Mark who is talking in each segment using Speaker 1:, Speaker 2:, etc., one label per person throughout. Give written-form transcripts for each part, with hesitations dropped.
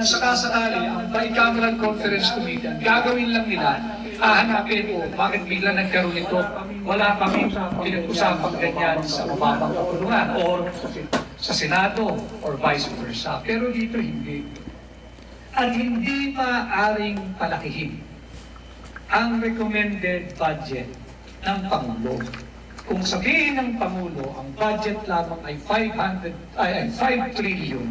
Speaker 1: Sakasakali, ang bicameral conference committee, ang gagawin lang nila, hahanapin po, bakit bigla nagkaroon ito? Wala kami pinag-usapang ganyan sa mababang kapulungan or sa Senado or vice versa. Pero dito hindi. At hindi maaaring palakihin ang recommended budget ng Pangulo. Kung sabihin ng Pangulo, ang budget lamang ay 5 trillion,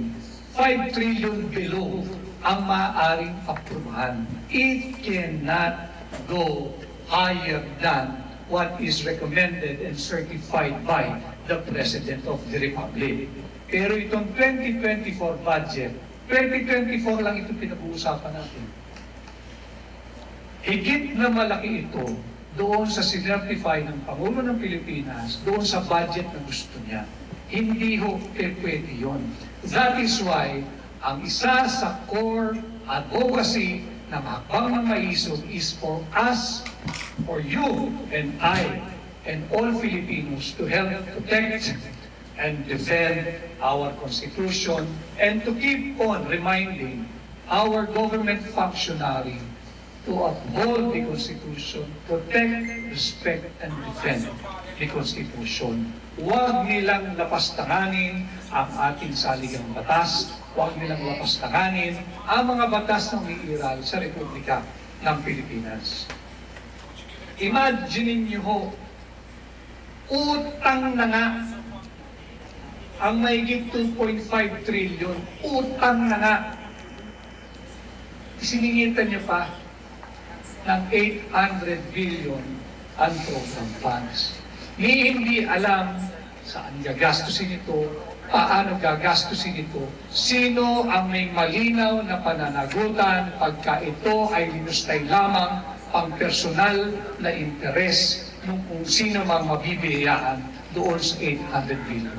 Speaker 1: 5 trillion below ang maaaring aprubahan. It cannot go higher than what is recommended and certified by the President of the Republic. Pero itong 2024 budget, 2024 lang ito pinag-uusapan natin. Higit na malaki ito doon sa sinertify ng Pangulo ng Pilipinas, doon sa budget na gusto niya. Hindi ho pwede yun. That is why, ang isa sa core advocacy ng hakbang ng maisog is for us, for you and I, and all Filipinos to help protect and defend our Constitution and to keep on reminding our government functionary to uphold the Constitution, protect, respect, and defend the Constitution. Huwag nilang lapastanganin ang ating saligang batas, huwag nilang lapastanganin ang mga batas na umiiral sa Republika ng Pilipinas. Imagine niyo ho, utang na nga ang mahigit 2.5 trillion, utang na nga. Siningitan niyo pa ng 800 billion unprogram funds. Ni hindi alam saan gagastusin ito, paano gagastusin ito, sino ang may malinaw na pananagutan pagka ito ay linustay lamang ang personal na interes ng kung sino mang mabibiyayaan doon sa 800 billion.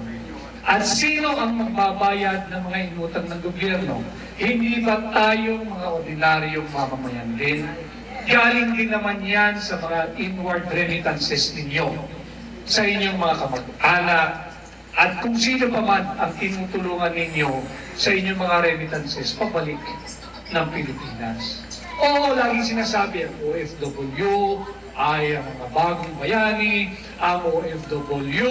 Speaker 1: At sino ang magbabayad ng mga inutang ng gobyerno? Hindi ba tayo mga ordinaryong mamamayan din? Galing din naman yan sa mga inward remittances ninyo, sa inyong mga kamag-anak, at kung sino pa man ang tinutulungan ninyo sa inyong mga remittances pabalik ng Pilipinas. Oo, lagi sinasabi ang OFW ay ang mga bagong bayani, ang OFW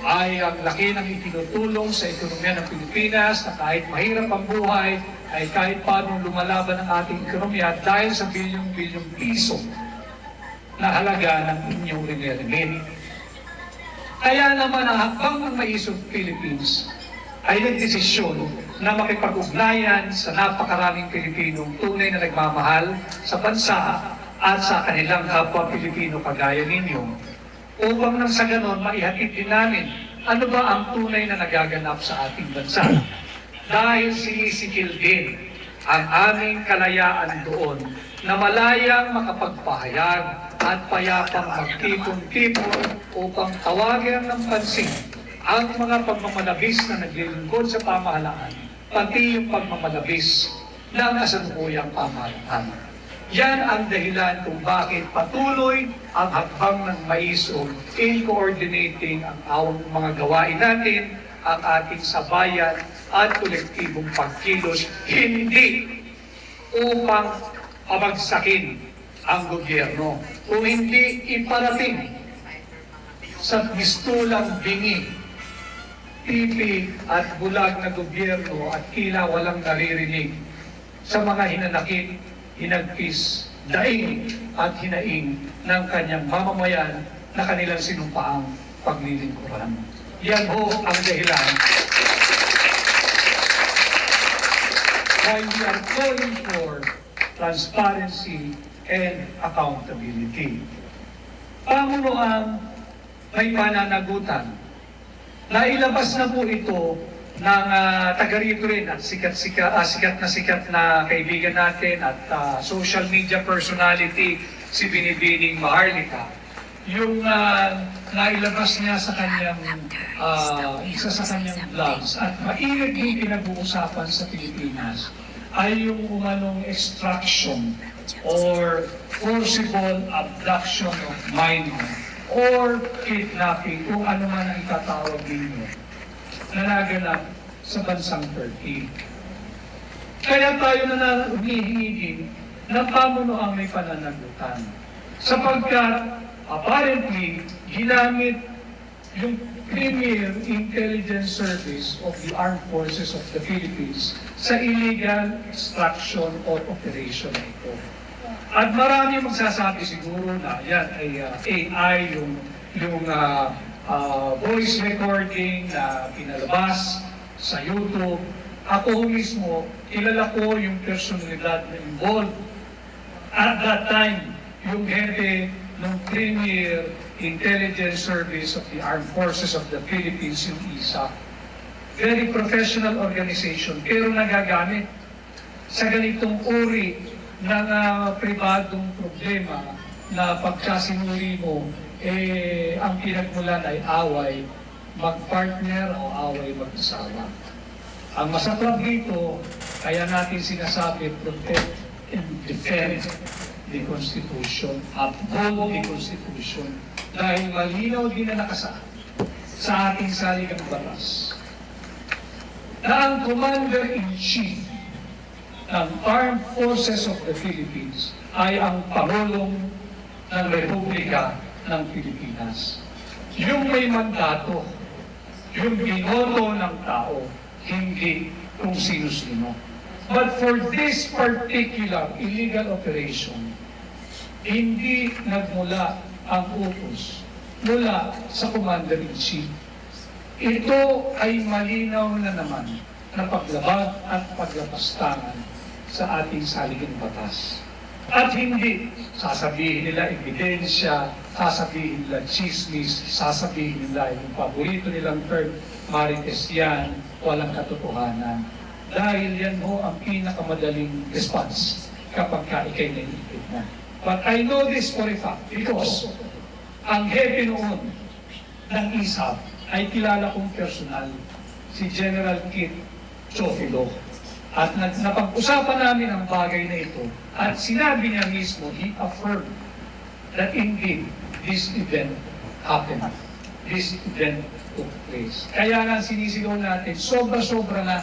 Speaker 1: ay ang laki ng itinutulong sa ekonomiya ng Pilipinas na kahit mahirap ang buhay, ay kahit paano lumalaban ang ating ekonomiya dahil sa bilyong-bilyong piso na halaga ng inyong riniremit. Kaya naman ang hakbang ng maisog Philippines ay nagdesisyon na makipag-ugnayan sa napakaraming Pilipinong tunay na nagmamahal sa bansa at sa kanilang kapwa Pilipino kagaya ninyo, upang nang sa ganon maihatid din namin ano ba ang tunay na nagaganap sa ating bansa. Dahil sinisikil din ang aming kalayaan doon na malayang makapagpahayag at payapang magtipon-tipon upang tawagan ng pansin ang mga pagmamalabis na naglilingkod sa pamahalaan, pati yung pagmamalabis ng kasalukuyang pamahalaan. Yan ang dahilan kung bakit patuloy ang hakbang ng maisog in coordinating ang mga gawain natin, ang ating sabayan at kolektibong pagkilos, hindi upang pabagsakin ang gobyerno, kung hindi iparating sa mistulang bingi, tipi at bulag na gobyerno at tila walang naririnig sa mga hinanakit, hinagpis, daing at hinaing ng kanyang mamamayan na kanilang sinumpaang paglilingkuran. Yan ho ang dahilan why we are calling for transparency and accountability. Pamunuan may pananagutan. Nailabas na po ito ng taga rito rin at sikat na kaibigan natin at social media personality, si Binibining Maharlika. Yung nailabas niya sa kanyang isa sa kanyang vlogs at mainit din pinag-uusapan sa Pilipinas ay yung umanong extraction or forcible abduction of minor or kidnapping, kung ano man ang itatawag ninyo, na naganap sa bansang Turkey. Kaya tayo na humihingi din ng pamunuang may pananagutan. Sapagkat apparently, ginamit yung Premier Intelligence Service of the Armed Forces of the Philippines sa illegal extraction or operation na ito. At marami magsasabi siguro na yan ay AI, yung voice recording na pinalabas sa YouTube. Ako mismo, kilala ko yung personalidad na involved. At that time, yung hepe ng Premier Intelligence Service of the Armed Forces of the Philippines, yung ISA. Very professional organization, pero nagagamit sa ganitong uri ng pribadong problema na pagkasinuri mo, ang pinagmulan ay away mag-partner o away mag-asawa. Ang masaklap dito, kaya natin sinasabi, protect and defend the Constitution, uphold the Constitution, dahil malinaw din na nakasaad sa ating saligang batas na ang Commander-in-Chief ng Armed Forces of the Philippines ay ang Pangulong ng Republika ng Pilipinas. Yung may mandato, yung binoto ng tao, hindi kung sino-sino. But for this particular illegal operation, hindi nagmula ang utos mula sa Commander-in-Chief. Ito ay malinaw na naman na paglabag at paglapastangan sa ating saligang batas. At hindi sasabihin nila ebidensya, sasabihin nila chismis, sasabihin nila yung paborito nilang term, marites yan, walang katotohanan. Dahil yan mo ang pinakamadaling response kapag ikay naiipit na. But I know this for a fact because ang hepe noon ng ISAF ay kilala kong personal, si General Kit Chofilo. At napag-usapan namin ang bagay na ito at sinabi niya mismo, he affirmed that indeed this event happened. This event took place. Kaya nga sinisigaw natin, sobra-sobra na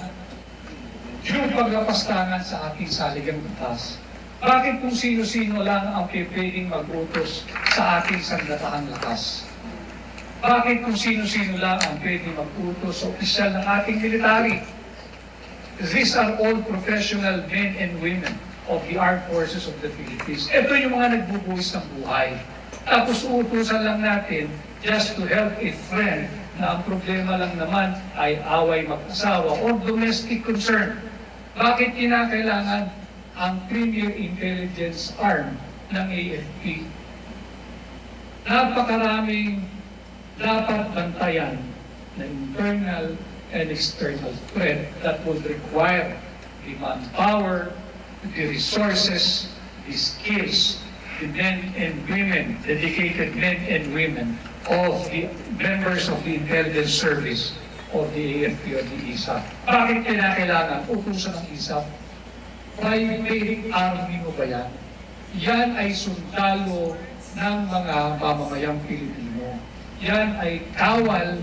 Speaker 1: yung paglapastangan sa ating saligang batas. Bakit kung sino-sino lang ang pwedeng mag-utos sa ating sandatahang lakas? Bakit kung sino-sino lang ang pwedeng mag-utos sa opisyal ng ating military? These are all professional men and women of the Armed Forces of the Philippines. Ito yung mga nagbubuhis ng buhay. Tapos uutusan lang natin just to help a friend na ang problema lang naman ay away mag-asawa or domestic concern. Bakit kinakailangan ang Premier Intelligence Arm ng AFP? Napakaraming dapat bantayan na internal and external threat that would require the manpower, the resources, the skills, the men and women, dedicated men and women of the members of the intelligence service of the AFP or the ISAF. Bakit kinakailangan utusan ng ISAF? Private army mo ba yan? Yan ay sundalo ng mga mamamayang Pilipino. Yan ay kawal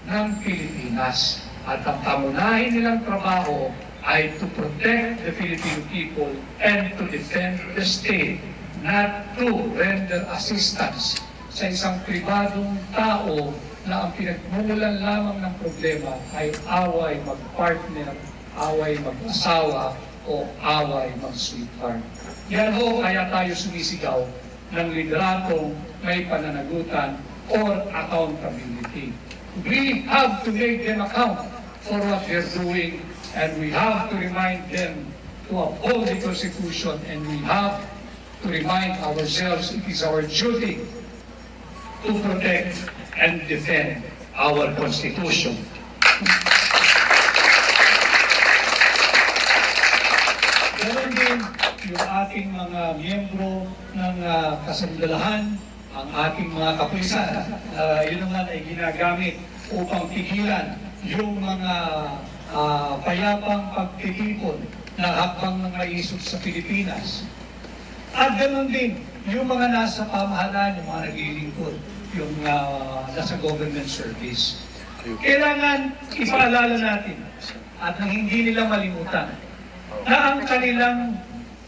Speaker 1: ng Pilipinas. At ang pamunahin nilang trabaho ay to protect the Filipino people and to defend the state, not to render assistance sa isang pribadong tao na ang pinagmumulan lamang ng problema ay away mag-partner, away mag-asawa, o away mag-sweetheart. Yan ho, kaya tayo sumisigaw ng lideratong may pananagutan or accountability. We have to make them account for what they're doing, and we have to remind them to uphold the Constitution, and we have to remind ourselves it is our duty to protect and defend our Constitution. Ganon din yung ating mga miyembro ng kasandalahan, ang ating mga kapulisan, yun naman ay ginagamit upang pigilan yung mga payapang pagtitipon na hakbang ng maisog sa Pilipinas. At ganoon din, yung mga nasa pamahalaan, yung mga naglilingkod, yung nasa government service. Kailangan ipaalala natin at nang hindi nila malimutan na ang kanilang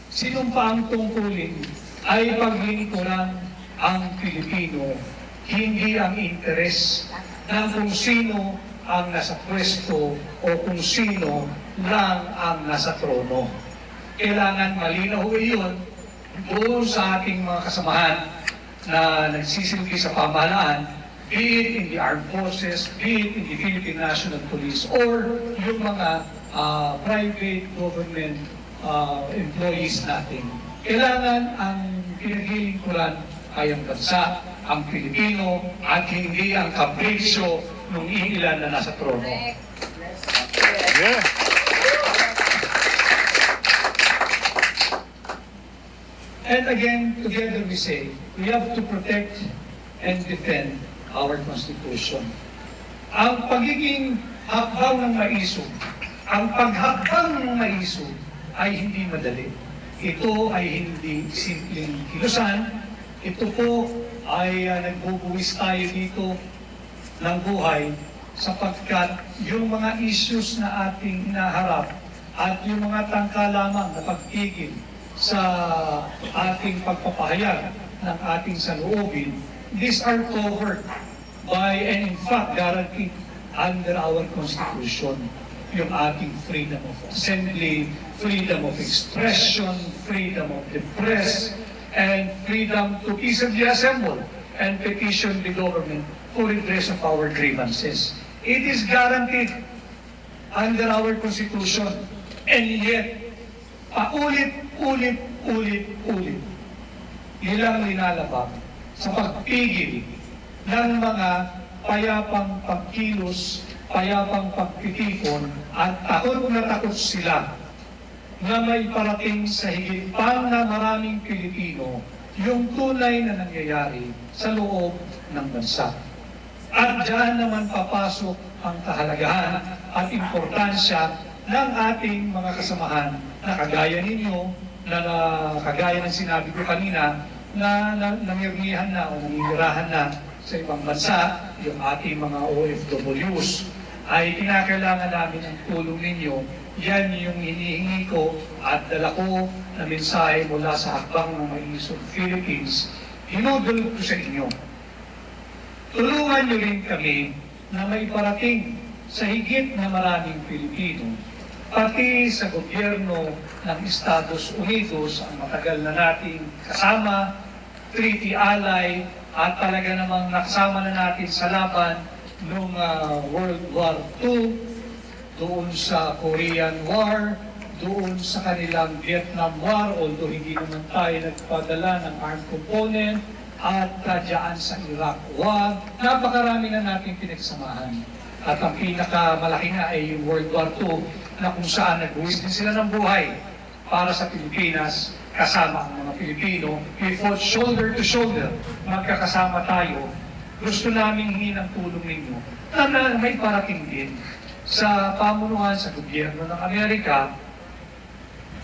Speaker 1: sinumpaang tungkulin ay paglingkuran ang Pilipino, hindi ang interes ng kung sino ang nasa pwesto o kung sino lang ang nasa trono. Kailangan malinaw iyon doon sa ating mga kasamahan na nagsisilbi sa pamahalaan, be it in the armed forces, be it in the Philippine National Police, or yung mga private government employees natin. Kailangan ang pinaglilingkuran ay ang bansa, ang Pilipino, at hindi ang kapritsyo ng iilan na nasa trono.
Speaker 2: Yeah.
Speaker 1: And again, together we say, we have to protect and defend our Constitution. Ang pagiging hakbang ng maisog, ang paghakbang ng maisog ay hindi madali. Ito ay hindi simpleng kilusan. Ito po ay nagbubuwis tayo dito ng buhay sapagkat yung mga issues na ating hinaharap at yung mga tangka lamang na pagtigil sa ating pagpapahayag ng ating saloobin, these are covered by and in fact guaranteed under our Constitution. Yung ating freedom of assembly, freedom of expression, freedom of the press, and freedom to peaceably assemble and petition the government for redress of our grievances. It is guaranteed under our Constitution, and yet paulit-ulit nilang linalabag sa pagpigil ng mga payapang pagkilos, payapang pagtitipon, at takot na takot sila na may parating sa higit pa na maraming Pilipino yung tunay na nangyayari sa loob ng bansa. At diyan naman papasok ang kahalagahan at importansya ng ating mga kasamahan na kagaya ninyo, na kagaya ng sinabi ko kanina, na nangyarihan na o nangyirahan na sa ibang bansa, yung ating mga OFWs, ay kinakailangan namin ang tulong ninyo. Yan yung hinihingi ko at dala ko na mensahe mula sa Hakbang ng Maisog Philippines. Hinudol ko sa inyo. Tulungan niyo rin kami na may parating sa higit na maraming Pilipino, pati sa gobyerno ng Estados Unidos, ang matagal na nating kasama, treaty ally, at talaga namang nakasama na natin sa laban noong World War II, doon sa Korean War, doon sa kanilang Vietnam War, although hindi naman tayo nagpadala ng armed component, at dyan sa Iraq War, napakarami na natin pinagsamahan. At ang pinakamalaki nga ay yung World War II, na kung saan nagbuwis din sila ng buhay para sa Pilipinas, kasama ang mga Pilipino. We fought shoulder to shoulder, magkakasama tayo. Gusto namin hingin ang tulong ninyo na may parating din sa pamunuan sa gobyerno ng Amerika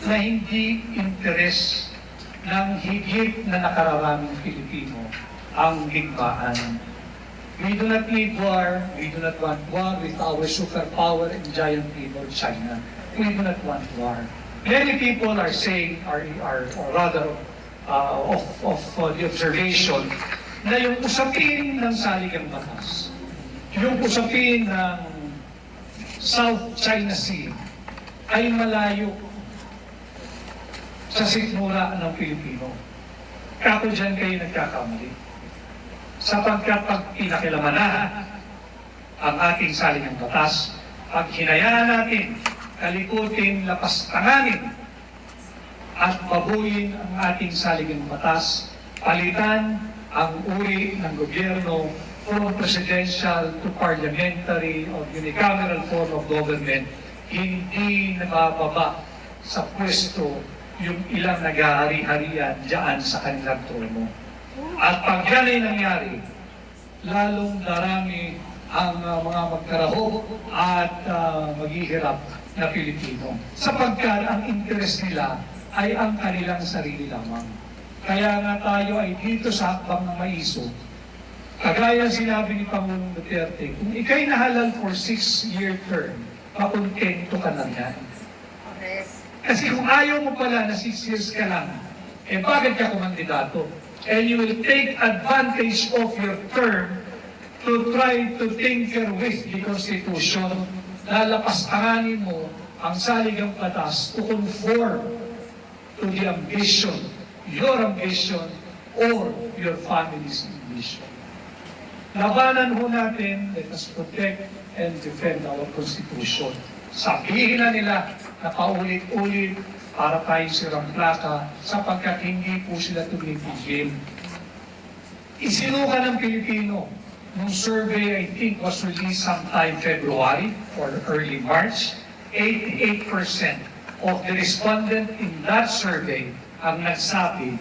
Speaker 1: na hindi interes ng higit na nakararaming Pilipino ang digmaan. We do not need war. We do not want war with our superpower and giant neighbor China. We do not want war. Many people are saying, or rather, of the observation, na yung usapin ng saligang batas, yung usapin ng South China Sea, ay malayo sa sikmura ng Pilipino. Kako dyan kayo nagkakamali. Sapagkat pag pinakilaman na ang ating saligang batas, pag hinayaan natin, kalikutin, lapastanganin, at babuyin ang ating saligang batas, palitan ang uri ng gobyerno from presidential to parliamentary or unicameral form of government, hindi nabababa sa pwesto yung ilang nag-ahari-harian dyan sa kanilang trono. At pag yan ay nangyari, lalong darami ang mga magkarahog at maghihirap na Pilipino. Sapagkat ang interes nila ay ang kanilang sarili lamang. Kaya nga tayo ay dito sa Hakbang ng Maisog. Kagaya sinabi ni Pangulong Duterte, kung ikay nahalal for 6-year term, makontento ka na yan. Kasi kung ayaw mo pala na 6 years ka lang, eh bakit ka kumandidato? And you will take advantage of your term to try to tinker with the Constitution. Lalapastanganin mo ang saligang batas to conform to the ambition, your ambition, or your family's ambition. Labanan ho natin, let us protect and defend our Constitution. Sabihin na nila na paulit-ulit para tayo sirang plaka sapagkat hindi po sila tumipigil. Isinuka ng Pilipino nung survey, I think, was released sometime February or early March. 88% of the respondent in that survey ang nagsabi,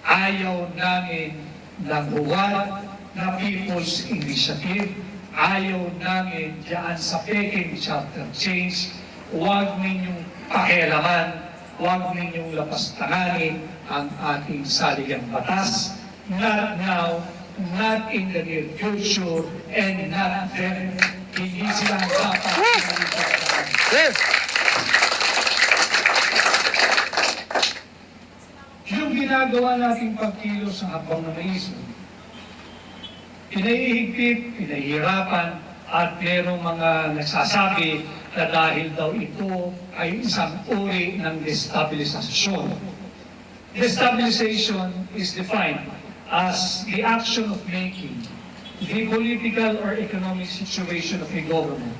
Speaker 1: ayaw namin ng buwan na People's Initiative, ayaw namin dyan sa Peking Charter Change, huwag ninyong pakialaman, huwag ninyong lapastanganin ang ating saligang batas, not now, not in the near future, and not then. Hindi sila dapat.
Speaker 2: Yes.
Speaker 1: Yung ginagawa nating pagkilos sa habang na naisip, pinahihigpit, pinahihirapan, at merong mga nagsasabi na dahil daw ito ay isang uri ng destabilisasyon. Destabilization is defined as the action of making the political or economic situation of a government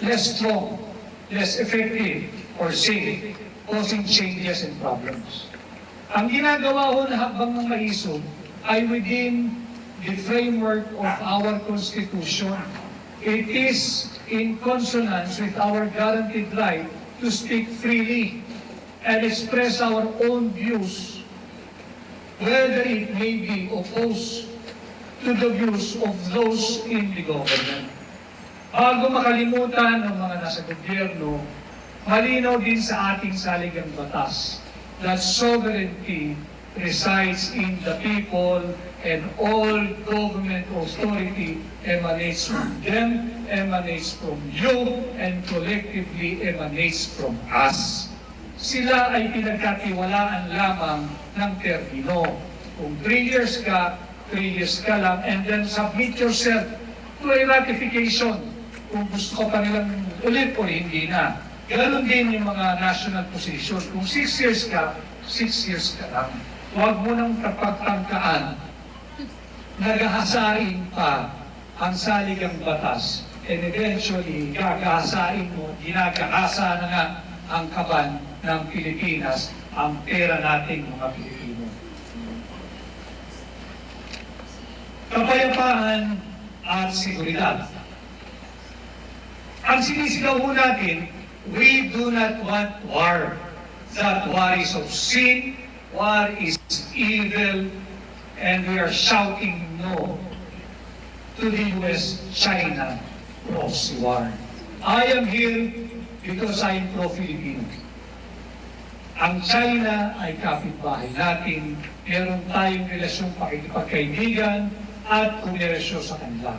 Speaker 1: less strong, less effective, or safe, causing changes and problems. Ang ginagawa ho na hakbang ng maisog ay within the framework of our Constitution. It is in consonance with our guaranteed right to speak freely and express our own views, whether it may be opposed to the views of those in the government. Bago makalimutan ng mga nasa gobyerno, malinaw din sa ating saligang batas that sovereignty resides in the people and all government authority emanates from them, emanates from you, and collectively emanates from us. Sila ay pinagkatiwalaan lamang ng termino. Kung 3 years ka, 3 years ka lang, and then submit yourself to a ratification kung gusto ka pa nilang ulit o hindi na. Ganon din yung mga national position. Kung 6 years ka, 6 years ka lang. Huwag mo nang kapagtangkaan. Nagahasain pa ang saligang batas. And eventually, gagahasain mo, ginagahasa na nga ang kaban ng Pilipinas, ang pera nating mga Pilipino. Kapayapaan at seguridad. Ang sinisigaw ho natin, we do not want war. That war is of sin, war is evil, and we are shouting no to the US-China proxy war. I am here because I am pro-Filipino. Ang China ay kapitbahay natin, meron tayong relasyong pakikipagkaibigan at komersyo sa kanila.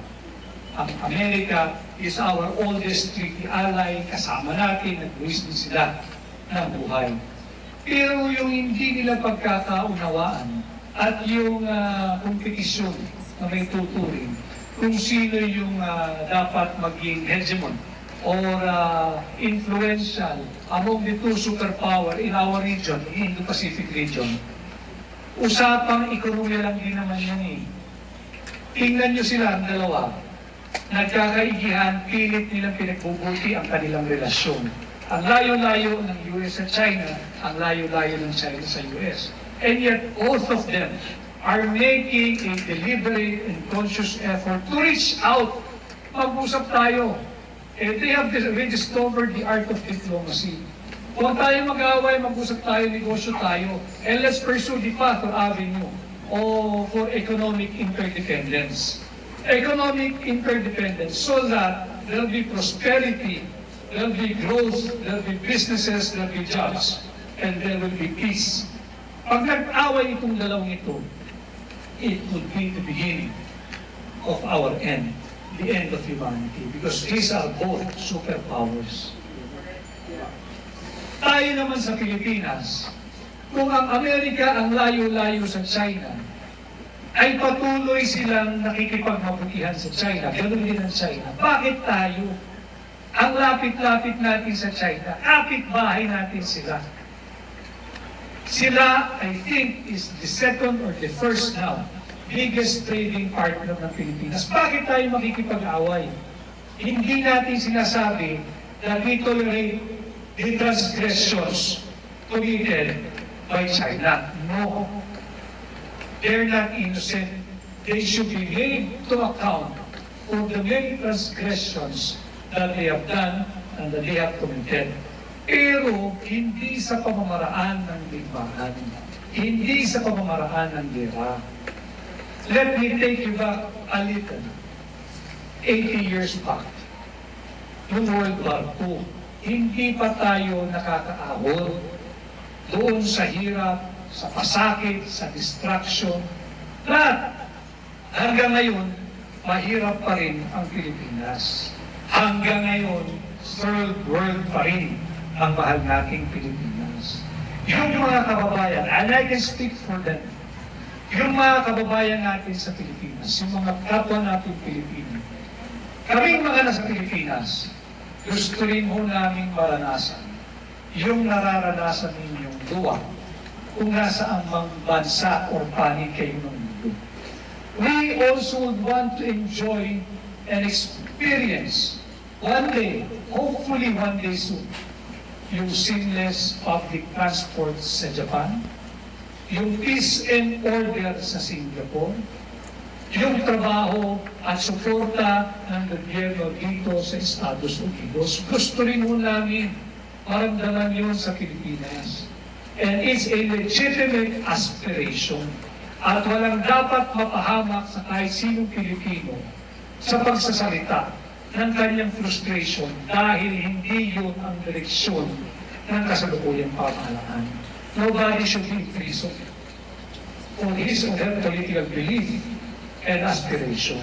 Speaker 1: Ang Amerika is our oldest treaty ally, kasama natin, nag-buwis din sila ng buhay. Pero yung hindi nila pagkakaunawaan at yung kompetisyon na may tuturing kung sino yung dapat maging hegemon or influential among the two superpower in our region, in Indo-Pacific region, usapang ekonomiya lang din naman yan eh. Tingnan nyo sila ang dalawa, nagkakaigihan, pilit nilang pinagbubuti ang kanilang relasyon. Ang layo-layo ng US sa China, ang layo-layo ng China sa US. And yet, both of them are making a deliberate and conscious effort to reach out. Mag-usap tayo. They have rediscovered the art of diplomacy. Kung tayo mag-away, mag-usap tayo, negosyo tayo, and let's pursue the path or avenue for economic interdependence. Economic interdependence so that there will be prosperity, there will be growth, there will be businesses, there will be jobs, and there will be peace. Pag nag-away itong dalawang ito, it would be the beginning of our end, the end of humanity, because these are both superpowers. Tayo naman sa Pilipinas, kung ang Amerika ang layo-layo sa China, ay patuloy silang nakikipagmabutihan sa China. Ganun din ang China. Bakit tayo? Ang lapit-lapit natin sa China, kapit-bahay natin sila. Sila, I think, is the second or the first now, biggest trading partner ng Pilipinas. Bakit tayo makikipag-away? Hindi natin sinasabi na we tolerate the transgressions committed by China. No. They're not innocent. They should be made to account for the many transgressions that they have done and that they have committed. Pero hindi sa pamamaraan ng digmaan. Hindi sa pamamaraan ng gera. Let me take you back a little. 80 years back, noong World War II, hindi pa tayo nakakaahon doon sa hirap, sa pasakit, sa distraction. At hanggang ngayon, mahirap pa rin ang Pilipinas. Hanggang ngayon, third world pa rin ang mahal nating Pilipinas. Yung mga kababayan, and I can speak for them, yung mga kababayan natin sa Pilipinas, yung mga kapwa natin Pilipino, kaming mga nasa Pilipinas, gusto rin ho namin maranasan yung nararanasan ninyong luwa kung nasaan mang bansa o panig kayo ng mundo. We also would want to enjoy and experience one day, hopefully one day soon, yung seamless public transport sa Japan, yung peace and order sa Singapore, yung trabaho at suporta ng gobyerno dito sa Estados Unidos. Gusto rin ho namin maramdaman yun sa Pilipinas. And it's a legitimate aspiration. At walang dapat mapahamak sa kahit sinong Pilipino sa pagsasalita ng kanyang frustration dahil hindi yun ang direksyon ng kasalukuyang pamahalaan. Nobody should be in prison for his or her political belief and aspiration.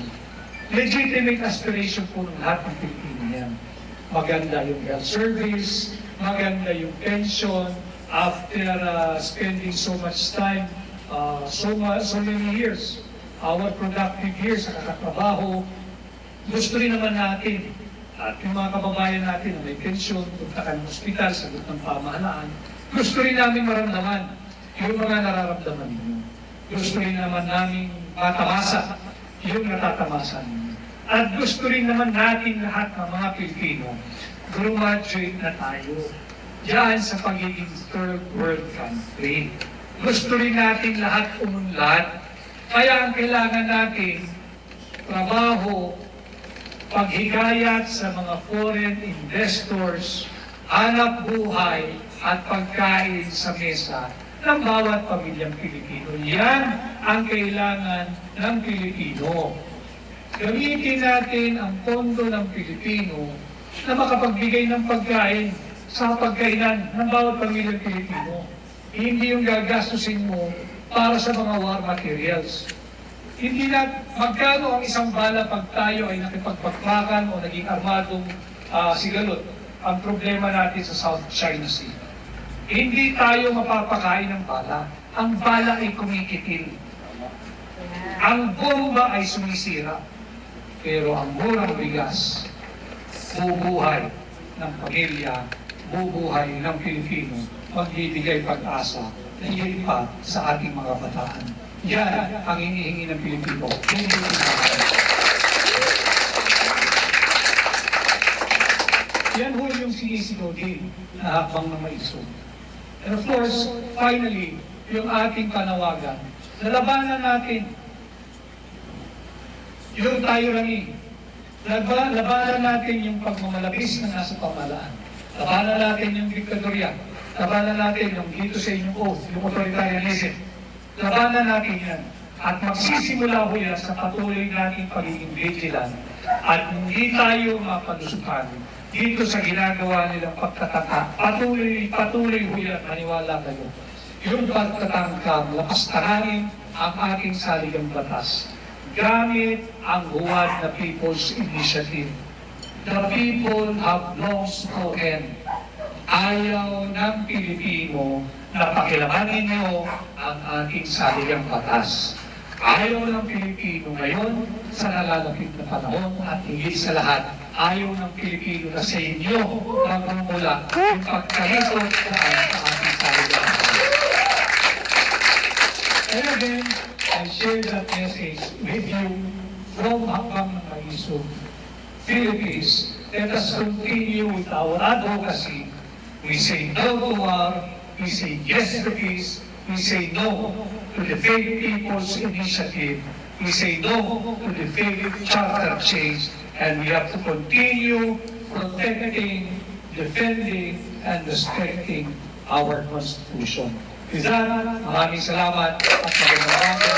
Speaker 1: Legitimate aspiration po ng lahat ng Pilipino yan. Maganda yung health service, maganda yung pension, after spending so much time, so many years, our productive years sa kakatrabaho, gusto rin naman natin at yung mga kababayan natin na may pensyon, punta ka ng ospital, sagot ng pamahalaan, gusto rin namin maramdaman yung mga nararamdaman ninyo. Gusto rin naman namin matamasa yung natatamasa ninyo. At gusto rin naman natin lahat ng mga Pilipino, graduate na tayo diyan sa pagiging third world country. Gusto rin natin lahat umunlad. Kaya ang kailangan natin, trabaho, paghikayat sa mga foreign investors, hanap buhay at pagkain sa mesa ng bawat pamilyang Pilipino. Yan ang kailangan ng Pilipino. Gamitin natin ang pondo ng Pilipino na makapagbigay ng pagkain sa pagkainan ng bawat pamilyang Pilipino. Hindi yung gagastusin mo para sa mga war materials. Hindi na magkano ang isang bala pag tayo ay nakipagpakpakan o naging armadong sigalot. Ang problema natin sa South China Sea. Hindi tayo mapapakain ng bala. Ang bala ay kumikitil. Ang bomba ay sumisira. Pero ang murang bigas, bubuhay ng pamilya, bubuhay ng Pilipino, magbibigay pag-asa na higit pa sa ating mga bataan. Yan ang hinihingi ng Pilipino. Yan ho yung sinisigaw din na habang na maisog. And of course, finally, yung ating panawagan, nalabanan natin yung tyranny. Labanan natin yung pagmamalabis na nasa pamahalaan. Labanan natin yung diktadorya. Labanan natin yung dito sa inyong oath, yung authoritarianism. Labanan natin yan. At magsisimula ho yan sa patuloy nating pagiging vigilant. At hindi tayo mapalusukan dito sa ginagawa nilang pagtataka. Patuloy ho yan, maniwala kayo. Yung pagtatangkang lapastahanin ang ating saligang batas. Gamit ang huwad na People's Initiative. The people have long spoken. ayaw ng Pilipino na pakilamanin niyo ang ating saligang batas. Ayaw ng Pilipino ngayon sa nalalapit na panahon at higit sa lahat, ayaw ng Pilipino na sa inyo magmumula yung pagkalikot sa ating saligang batas. And again, I share that message with you from Hakbang ng Maisog, Philippines. Let us continue with our advocacy. We say no to war, we say yes to peace, we say no to the failed people's initiative, we say no to the failed charter change, and we have to continue protecting, defending, and respecting our Constitution. With that, maraming salamat at magandang umaga.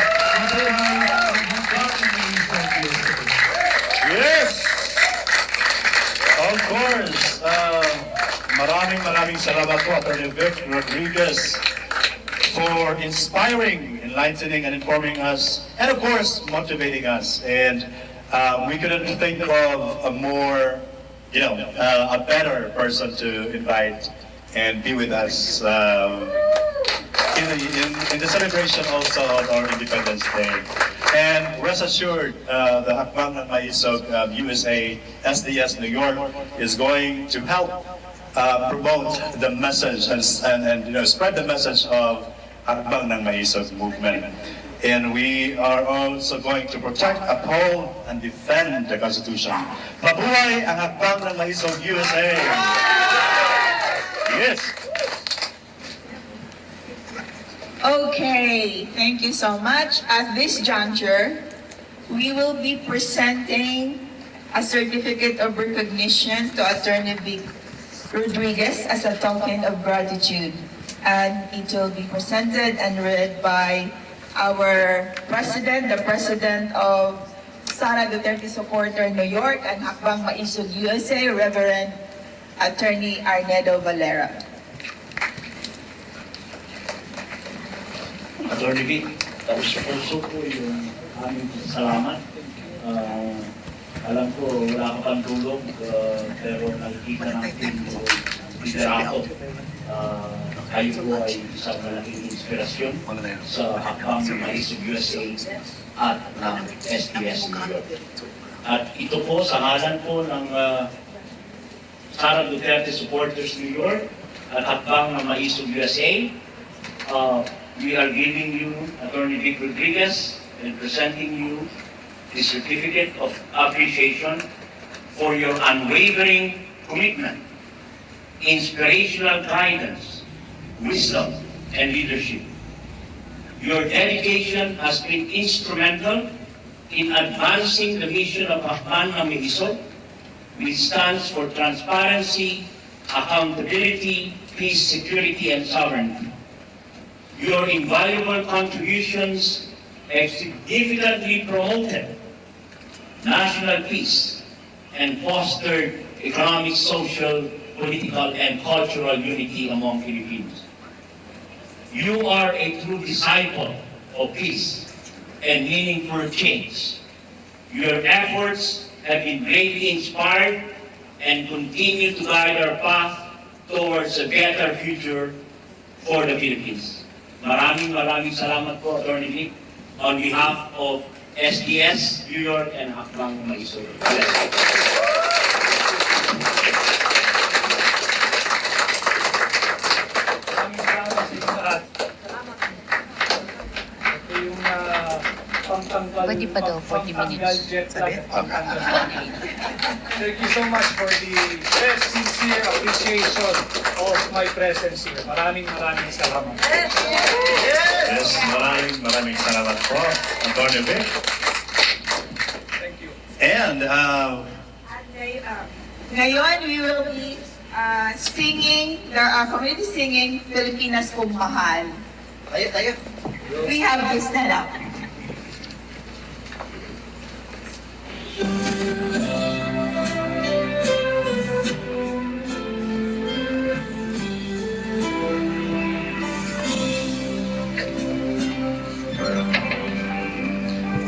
Speaker 3: Yes! Of course! Maraming salamat po, Atty. Vic Rodriguez, for inspiring, enlightening, and informing us, and of course, motivating us. And we couldn't think of a more, a better person to invite and be with us in the celebration also of our Independence Day. And rest assured, the Hakbang ng Maisog USA SDS New York is going to help promote the message and spread the message of Hakbang ng Maisog movement. And we are also going to protect, uphold, and defend the Constitution. Mabuhay ang Hakbang ng Maisog USA! Yes!
Speaker 4: Okay, thank you so much. At this juncture, we will be presenting a certificate of recognition to Attorney Vic Rodriguez as a token of gratitude. And it will be presented and read by our president, the president of Sara Duterte Supporter New York and Hakbang Maisog USA, Reverend Attorney Arnedo Valera.
Speaker 5: Attorney Vic, taos-puso po yung aming salamat. Alam ko, wala ka pang tulong, pero nakikita natin yung liderato. Kayo po ay isang malaking inspirasyon sa Hakbang ng Maisog USA at ng SDS New York. At ito po, sa ngalan po ng Sara Duterte Supporters New York at Hakbang ng Maisog USA, we are giving you, Attorney Vic Rodriguez, and presenting you the certificate of appreciation for your unwavering commitment, inspirational guidance, wisdom, and leadership. Your dedication has been instrumental in advancing the mission of Hakbang ng Maisog, which stands for transparency, accountability, peace, security, and sovereignty. Your invaluable contributions have significantly promoted national peace and fostered economic, social, political, and cultural unity among Filipinos. You are a true disciple of peace and meaningful change. Your efforts have been greatly inspired and continue to guide our path towards a better future for the Philippines. Maraming salamat po, Attorney Vic, on behalf of SDS, New York, and Hakbang ng Maisog.
Speaker 1: Maraming salamat sa inyo lahat. Ito yung pangtanggal,
Speaker 2: Pwede pa daw, 40 minutes.
Speaker 1: jet lag, pangtanggal. Thank you so much for the best sincere appreciation of my presence here. Maraming salamat.
Speaker 3: Yes, maraming salamat po, Attorney Vic.
Speaker 1: Thank you.
Speaker 3: And
Speaker 4: Ngayon, we will be singing, community singing, Pilipinas Kong Mahal.
Speaker 2: Tayo.
Speaker 4: We have to stand up.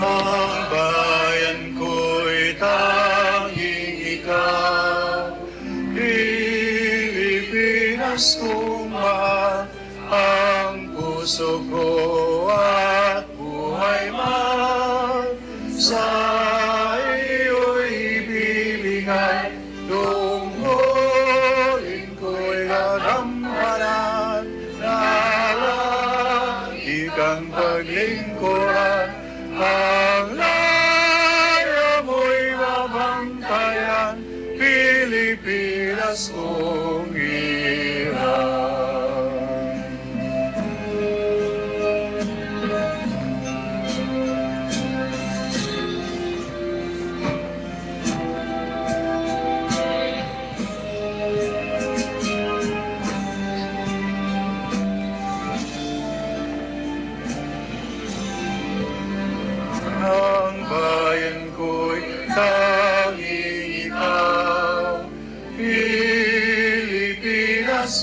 Speaker 3: ang bayan ko'y tanging ikaw, Pilipinas. Pilipinas kong mahal, ang puso ko at buhay man sa iyo'y ibibigay. Tungkulin ko'y gagampanan, lagi kang paglingkuran, hanggang mo'y mabantayan, Pilipinas kong hirang. Ang bayan ko'y tanging ikaw, Pilipinas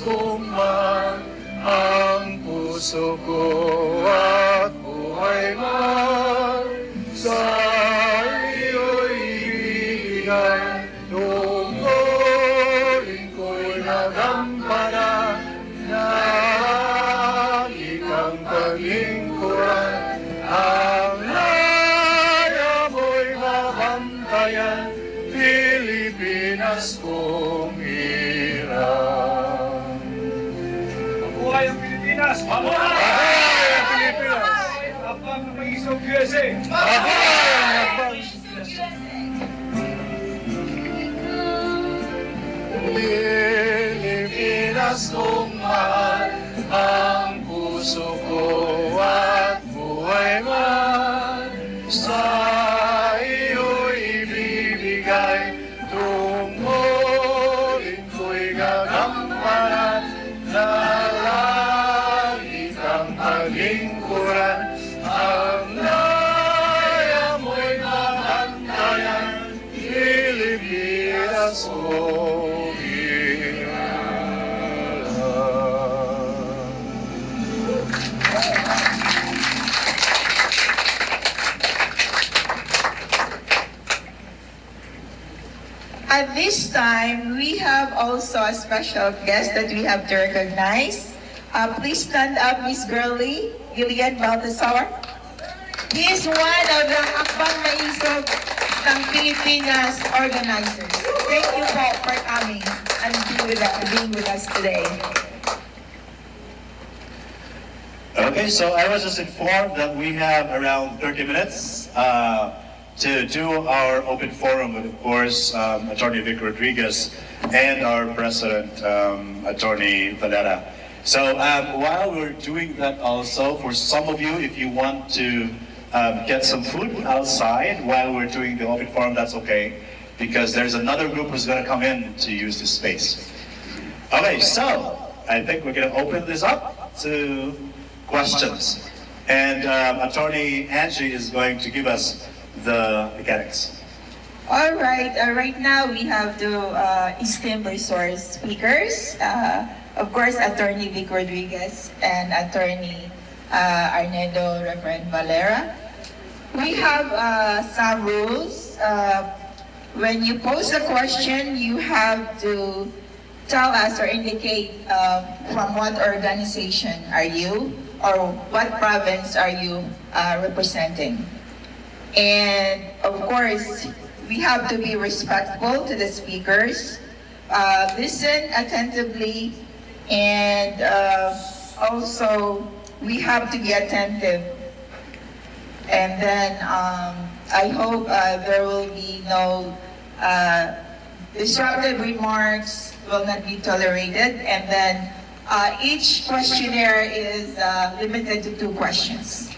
Speaker 3: kong mahal, ang puso ko at buhay man sa iyo'y ibigay. Tungkulin ko'y nagampanan, lagi kang paglingkuran, ang laya mo'y mabantayan, Pilipinas kong hirang.
Speaker 1: Mabuhay ang Pilipinas!
Speaker 3: Mabuhay ang Pilipinas!
Speaker 1: Habang may isang USA!
Speaker 3: Mabuhay ang Hakbang! Pilipinas kong mahal, ang puso ko at buhay man sa iyo'y ibibigay. Tungkulin ko'y gagampanan, na lagi kang paglingkuran, ang laya mo'y mabantayan, Pilipinas kong hirang.
Speaker 4: At this time, we have also a special guest that we have to recognize. Please stand up, Miss Girlie, Gillian Baltasar. He is one of the Hakbang Maisog ng Pilipinas organizers. Thank you po for coming and being with us today.
Speaker 3: Okay, so I was just informed that we have around 30 minutes to do our open forum with, of course, Attorney Vic Rodriguez and our President, Attorney Valera. So while we're doing that also, for some of you, if you want to get some food outside while we're doing the open forum, that's okay, because there's another group who's going to come in to use this space. Okay, so I think we're going to open this up to questions. And Attorney Angie is going to give us the mechanics.
Speaker 4: All right. Right now we have the esteemed resource speakers. Of course, Attorney Vic Rodriguez and Attorney Arnedo Reverend Valera. We have some rules. When you pose a question, you have to tell us or indicate from what organization are you or what province are you representing. And of course, we have to be respectful to the speakers, listen attentively, and also we have to be attentive. And then I hope there will be no disruptive remarks, will not be tolerated. And then each questionnaire is limited to 2 questions.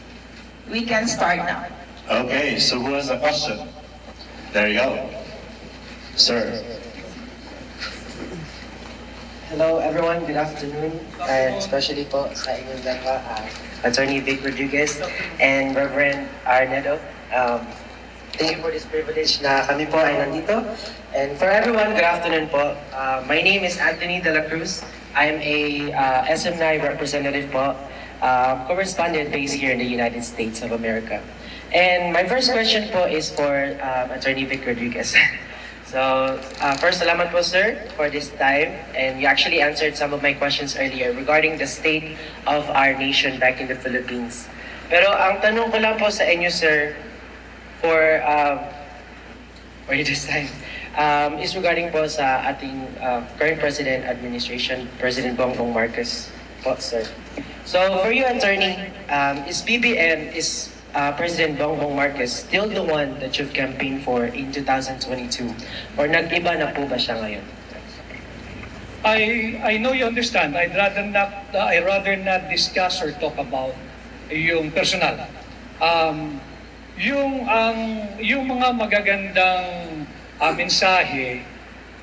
Speaker 4: We can start now.
Speaker 3: Okay, so who has a question? There you go. Sir.
Speaker 6: Hello everyone, good afternoon, and especially po sa inyong dalawa, Attorney Vic Rodriguez and Reverend Arnedo. Thank you for this privilege na kami po ay nandito. And for everyone, good afternoon po. My name is Anthony De La Cruz. I am a SM9 representative po, correspondent based here in the United States of America. And my first question po is for Attorney Vic Rodriguez. So, first, salamat po sir for this time. And you actually answered some of my questions earlier regarding the state of our nation back in the Philippines. Pero ang tanong ko lang po sa inyo sir, for this time, is regarding po sa ating current President Administration, President Bongbong Marcos po sir. So, for you attorney, is BBM, is President Bongbong Marcos still the one that you've campaigned for in 2022? Or nag-iba na po ba siya ngayon?
Speaker 1: I know you understand. I'd rather not discuss or talk about yung personal. Yung mga magagandang mensahe,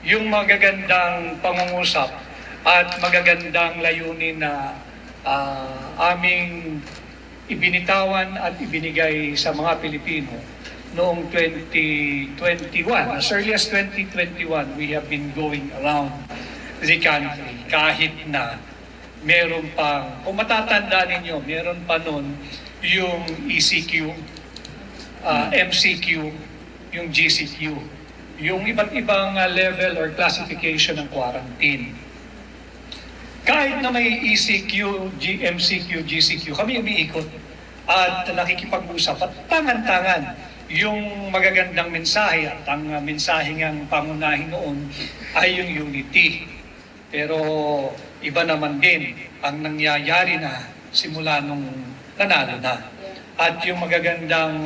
Speaker 1: yung magagandang pangungusap at magagandang layunin na aming ibinitawan at ibinigay sa mga Pilipino noong 2021. As early as 2021, we have been going around the country kahit na meron pang, kung matatandaan ninyo, meron pa nun yung ECQ, MCQ, yung GCQ, yung iba't ibang level or classification ng quarantine. Kahit na may ECQ, MCQ, GCQ, kami umiikot at nakikipag-usap at tangan-tangan yung magagandang mensahe at ang mensaheng ang pangunahin noon ay yung unity. Pero iba naman din ang nangyayari na simula nung nanalo na. At yung magagandang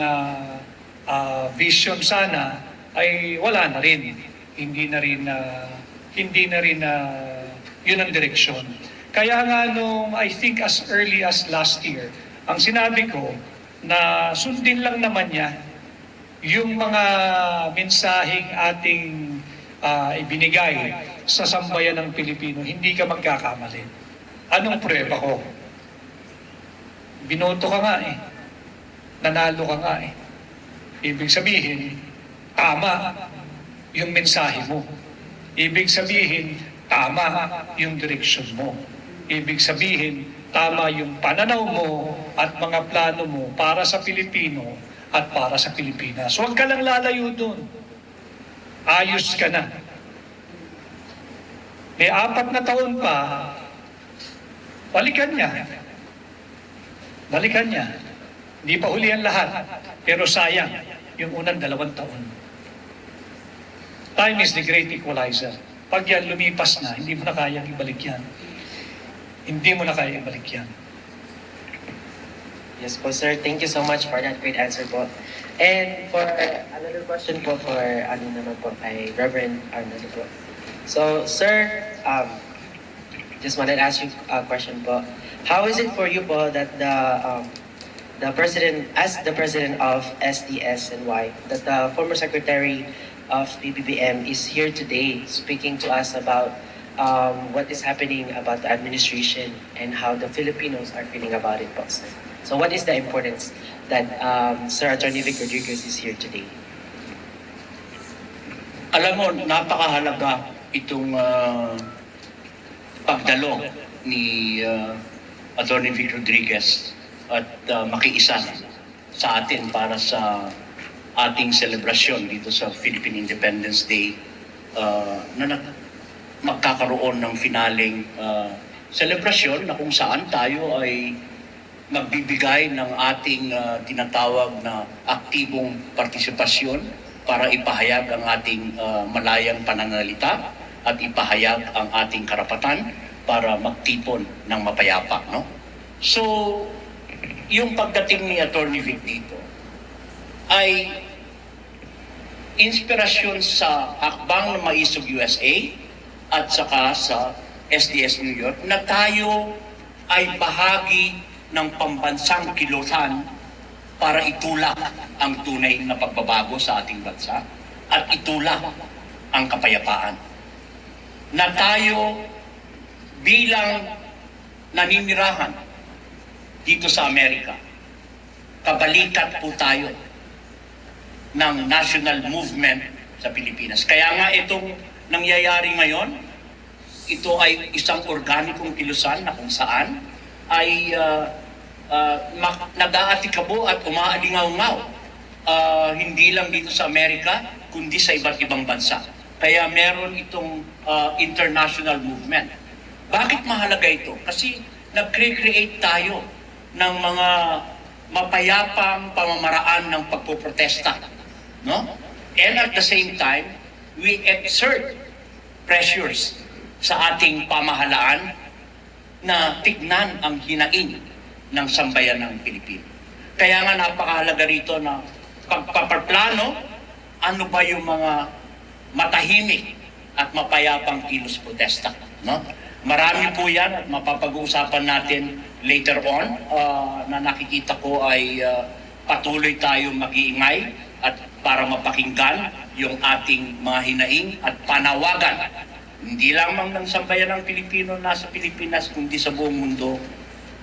Speaker 1: vision sana ay wala na rin. Hindi na rin yun ang direksyon. Kaya nga nung I think as early as last year, ang sinabi ko na sundin lang naman niya yung mga mensaheng ating ibinigay sa sambayan ng Pilipino, hindi ka magkakamali. Anong prueba ko? Binoto ka nga eh. Nanalo ka nga eh. Ibig sabihin, tama yung mensahe mo. Ibig sabihin, tama yung direksyon mo. Ibig sabihin, tama yung pananaw mo at mga plano mo para sa Pilipino at para sa Pilipinas. Huwag ka lang lalayo dun. Ayos ka na. May 4 na taon pa, balikan niya. Balikan niya. Hindi pa huli ang lahat. Pero sayang, yung unang 2 taon. Time is the great equalizer. Pag yan lumipas na, hindi mo na kayang ibalik yan. Hindi mo na kayang ibalik yan.
Speaker 6: Yes po sir, thank you so much for that great answer po. And for another question po for kay Reverend Arnoldo po. So sir, just wanted to ask you a question po. How is it for you po that the president, as the president of SDSNY, that the former secretary of PBBM is here today speaking to us about what is happening about the administration and how the Filipinos are feeling about it po sir? So what is the importance that Sir Attorney Vic Rodriguez is here today?
Speaker 5: Alam mo, napakahalaga itong pagdalo ni Attorney Vic Rodriguez at makiisa sa atin para sa ating selebrasyon dito sa Philippine Independence Day na magkakaroon ng finaling selebrasyon na kung saan tayo ay magbibigay ng ating tinatawag na aktibong partisipasyon para ipahayag ang ating malayang pananalita at ipahayag ang ating karapatan para magtipon ng mapayapa. No? So, yung pagdating ni Attorney Vic dito ay inspirasyon sa hakbang ng Maisog USA at saka sa SDS New York na tayo ay bahagi ng pambansang kilusan para itulak ang tunay na pagbabago sa ating bansa at itulak ang kapayapaan. Na tayo bilang naninirahan dito sa Amerika, kabalikat po tayo ng national movement sa Pilipinas. Kaya nga itong nangyayari ngayon, ito ay isang organikong kilusan na kung saan ay nag-aatikabo at umaalingaw-ngaw hindi lang dito sa Amerika, kundi sa iba't ibang bansa. Kaya meron itong international movement. Bakit mahalaga ito? Kasi nag-create tayo ng mga mapayapang pamamaraan ng pagpoprotesta. No? And at the same time, we exert pressures sa ating pamahalaan na tignan ang hinaing ng sambayan ng Pilipino. Kaya nga napakahalaga rito na pagpapaplano, ano ba yung mga matahimik at mapayapang kilos protesta. No? Marami po yan at mapapag-uusapan natin later on na nakikita ko ay patuloy tayong mag-iingay at para mapakinggan yung ating mga hinaing at panawagan. Hindi lamang ng sambayan ng Pilipino nasa Pilipinas, kundi sa buong mundo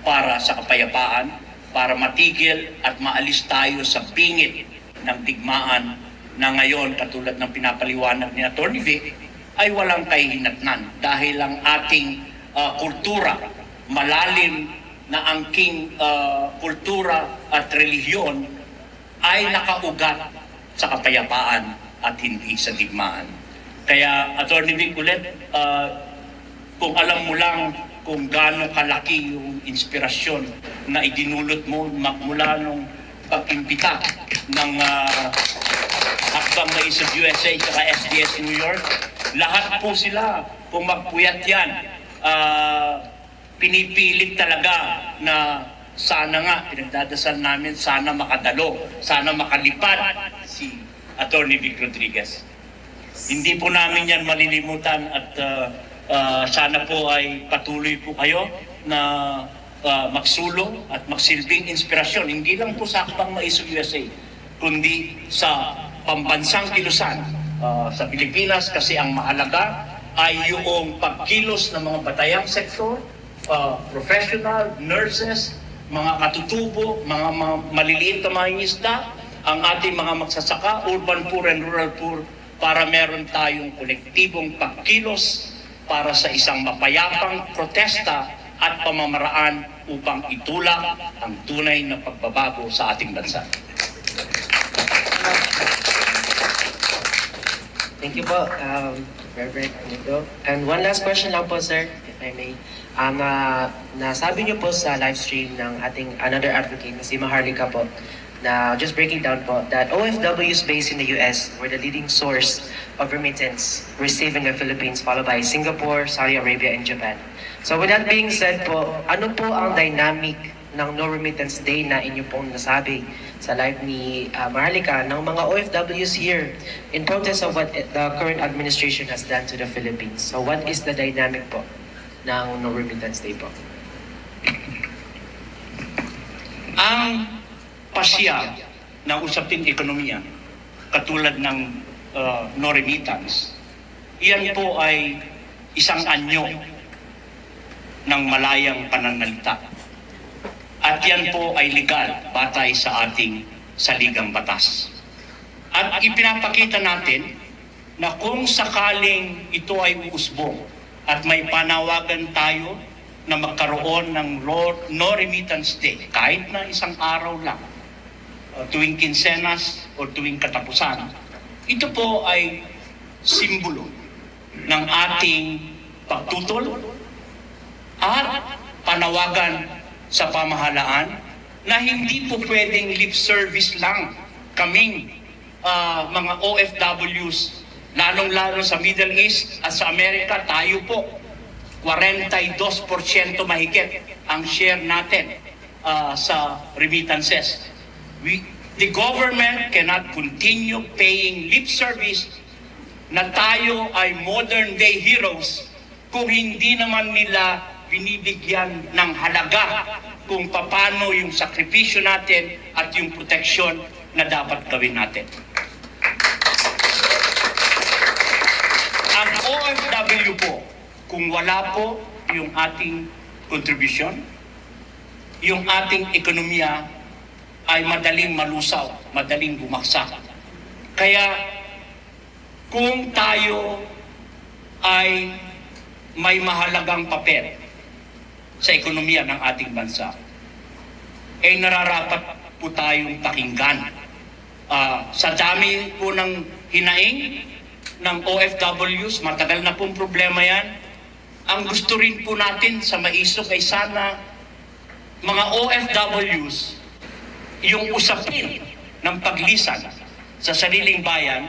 Speaker 5: para sa kapayapaan, para matigil at maalis tayo sa pingit ng digmaan na ngayon, katulad ng pinapaliwanag ni Atty. Vic, ay walang kahihinatnan dahil ang ating kultura, malalim na angking kultura at relihiyon ay nakaugat sa kapayapaan at hindi sa digmaan. Kaya, Atty. Vic ulit, kung alam mo lang kung gaano kalaki yung inspirasyon na idinulot mo mula nung pag-imbita ng Hakbang Maisog USA at SDS New York, lahat po sila, kung magpuyat yan, pinipilit talaga na sana nga, pinagdadasal namin, sana makadalo, sana makalipad si Atty. Vic Rodriguez. Hindi po namin yan malilimutan at sana po ay patuloy po kayo na magsulong at magsilbing inspirasyon, hindi lang po sa Hakbang Maisog USA, kundi sa pambansang kilusan sa Pilipinas, kasi ang mahalaga ay yung pagkilos ng mga batayang sektor, professional, nurses, mga katutubo, mga maliliit na mga isda, ang ating mga magsasaka, urban poor and rural poor, para meron tayong kolektibong pagkilos para sa isang mapayapang protesta at pamamaraan upang itulak ang tunay na pagbabago sa ating bansa.
Speaker 6: Thank you po, Reverend Nido. And one last question lang po, sir, if I may. Nasabi niyo po sa live stream ng ating another advocate na si Maharlika po, na just breaking down po, that OFWs based in the US were the leading source of remittance received in the Philippines, followed by Singapore, Saudi Arabia, and Japan. So with that being said po, ano po ang dynamic ng No Remittance Day na inyo pong nasabi sa live ni Maharlika ng mga OFWs here in protest of what the current administration has done to the Philippines? So what is the dynamic po ng No Remittance Day po?
Speaker 5: Ang pasya ng usaping ekonomiya, katulad ng no remittance, iyan po ay isang anyo ng malayang pananalita. At yan po ay legal batay sa ating saligang batas. At ipinapakita natin na kung sakaling ito ay uusbong at may panawagan tayo na magkaroon ng no remittance day, kahit na isang araw lang, tuwing kinsenas o tuwing katapusan, ito po ay simbolo ng ating pagtutol at panawagan sa pamahalaan na hindi po pwedeng lip service lang kaming mga OFWs, lalong-lalo sa Middle East at sa Amerika. Tayo po 42% mahigit ang share natin sa remittances. The government cannot continue paying lip service na tayo ay modern day heroes kung hindi naman nila binibigyan ng halaga kung paano yung sakripisyo natin at yung proteksyon na dapat gawin natin. Ang OFW po, kung wala po yung ating kontribusyon, yung ating ekonomiya ay madaling malusaw, madaling bumaksak. Kaya kung tayo ay may mahalagang papel sa ekonomiya ng ating bansa, ay nararapat po tayong pakinggan. Sa dami po ng hinaing ng OFWs, matagal na pong problema yan. Ang gusto rin po natin sa Maisog ay sana mga OFWs, yung usapin ng paglisan sa sariling bayan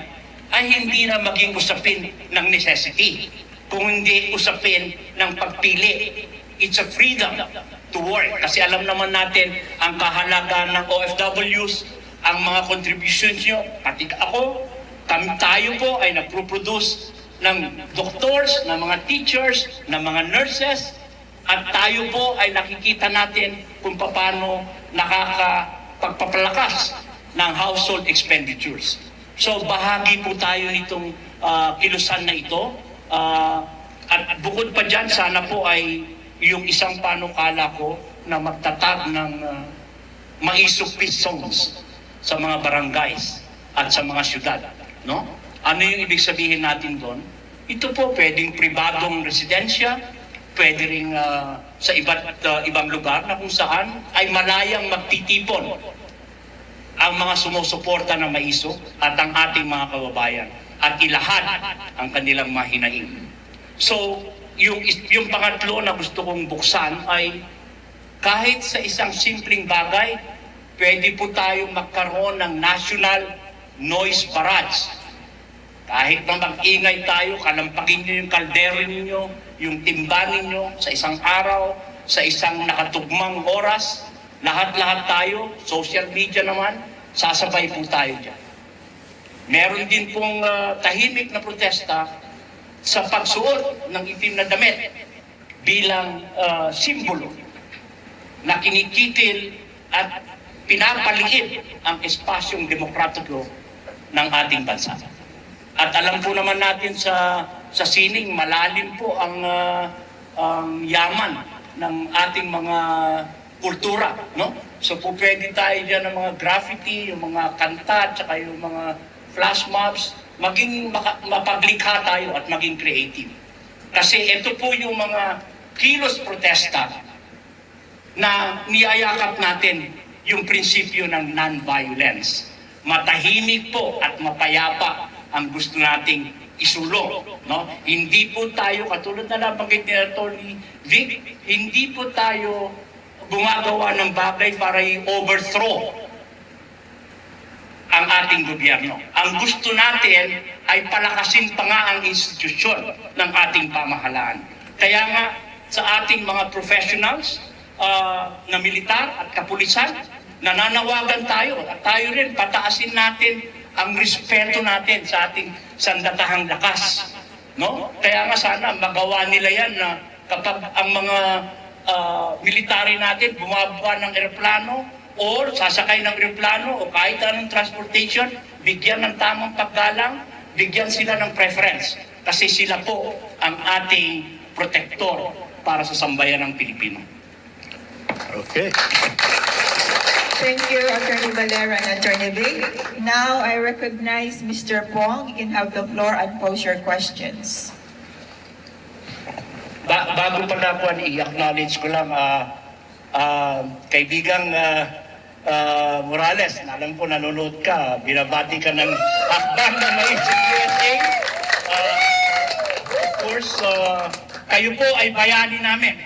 Speaker 5: ay hindi na maging usapin ng necessity, kung hindi usapin ng pagpili. It's a freedom to work. Kasi alam naman natin ang kahalagaan ng OFWs, ang mga contributions nyo, pati ako, tayo po ay nagpo-produce ng doctors, ng mga teachers, ng mga nurses, at tayo po ay nakikita natin kung paano nakakapagpapalakas ng household expenditures. So bahagi po tayo nitong kilusan na ito. At bukod pa dyan, sana po ay yung isang panukala ko na magtatag ng Maisog Peace Songs sa mga barangays at sa mga syudad. No? Ano yung ibig sabihin natin doon? Ito po pwedeng pribadong residensya, pwede rin sa ibang lugar na kung saan ay malayang magtitipon ang mga sumusuporta ng Maisog at ang ating mga kababayan at ilahad ang kanilang mahinaing. So, yung pangatlo na gusto kong buksan ay kahit sa isang simpleng bagay, pwede po tayong magkaroon ng national noise barrage. Kahit na mag-ingay tayo, kalampagin nyo yung kaldero ninyo, yung timba ninyo sa isang araw, sa isang nakatugmang oras, lahat-lahat tayo, social media naman, sasabay po tayo dyan. Meron din pong tahimik na protesta sa pagsuot ng itim na damit bilang simbolo na kinikitil at pinapaliit ang espasyong demokratiko ng ating bansa. At alam po naman natin sa sining, malalim po ang yaman ng ating mga kultura, no? So po pwede tayo dyan ng mga graffiti, yung mga kanta, tsaka yung mga flash mobs, maging mapaglikha tayo at maging creative. Kasi ito po yung mga kilos protesta na niyayakap natin yung prinsipyo ng non-violence. Matahimik po at mapayapa ang gusto nating isulong. No? Hindi po tayo, katulad na nabanggit ni Atty. Vic, hindi po tayo gumagawa ng bagay para i-overthrow ang ating gobyerno. Ang gusto natin ay palakasin pa nga ang institusyon ng ating pamahalaan. Kaya nga sa ating mga professionals na militar at kapulisan, nananawagan tayo at tayo rin pataasin natin ang respeto natin sa ating sandatahang lakas. No? Kaya nga sana magawa nila yan na kapag ang mga military natin bumaba ng eroplano, or sasakay ng eroplano o kahit anong transportation, bigyan ng tamang paggalang, bigyan sila ng preference. Kasi sila po ang ating protektor para sa sambayan ng Pilipino.
Speaker 3: Okay.
Speaker 4: Thank you, Attorney Valera and Attorney Vic. Now, I recognize Mr. Pong. You can have the floor and pose your questions.
Speaker 5: Bago pala po, i-acknowledge ko lang kaibigang Morales, na alam ko nanonood ka, binabati ka ng hakbang ng Maisog USA. Of course, kayo po ay bayani namin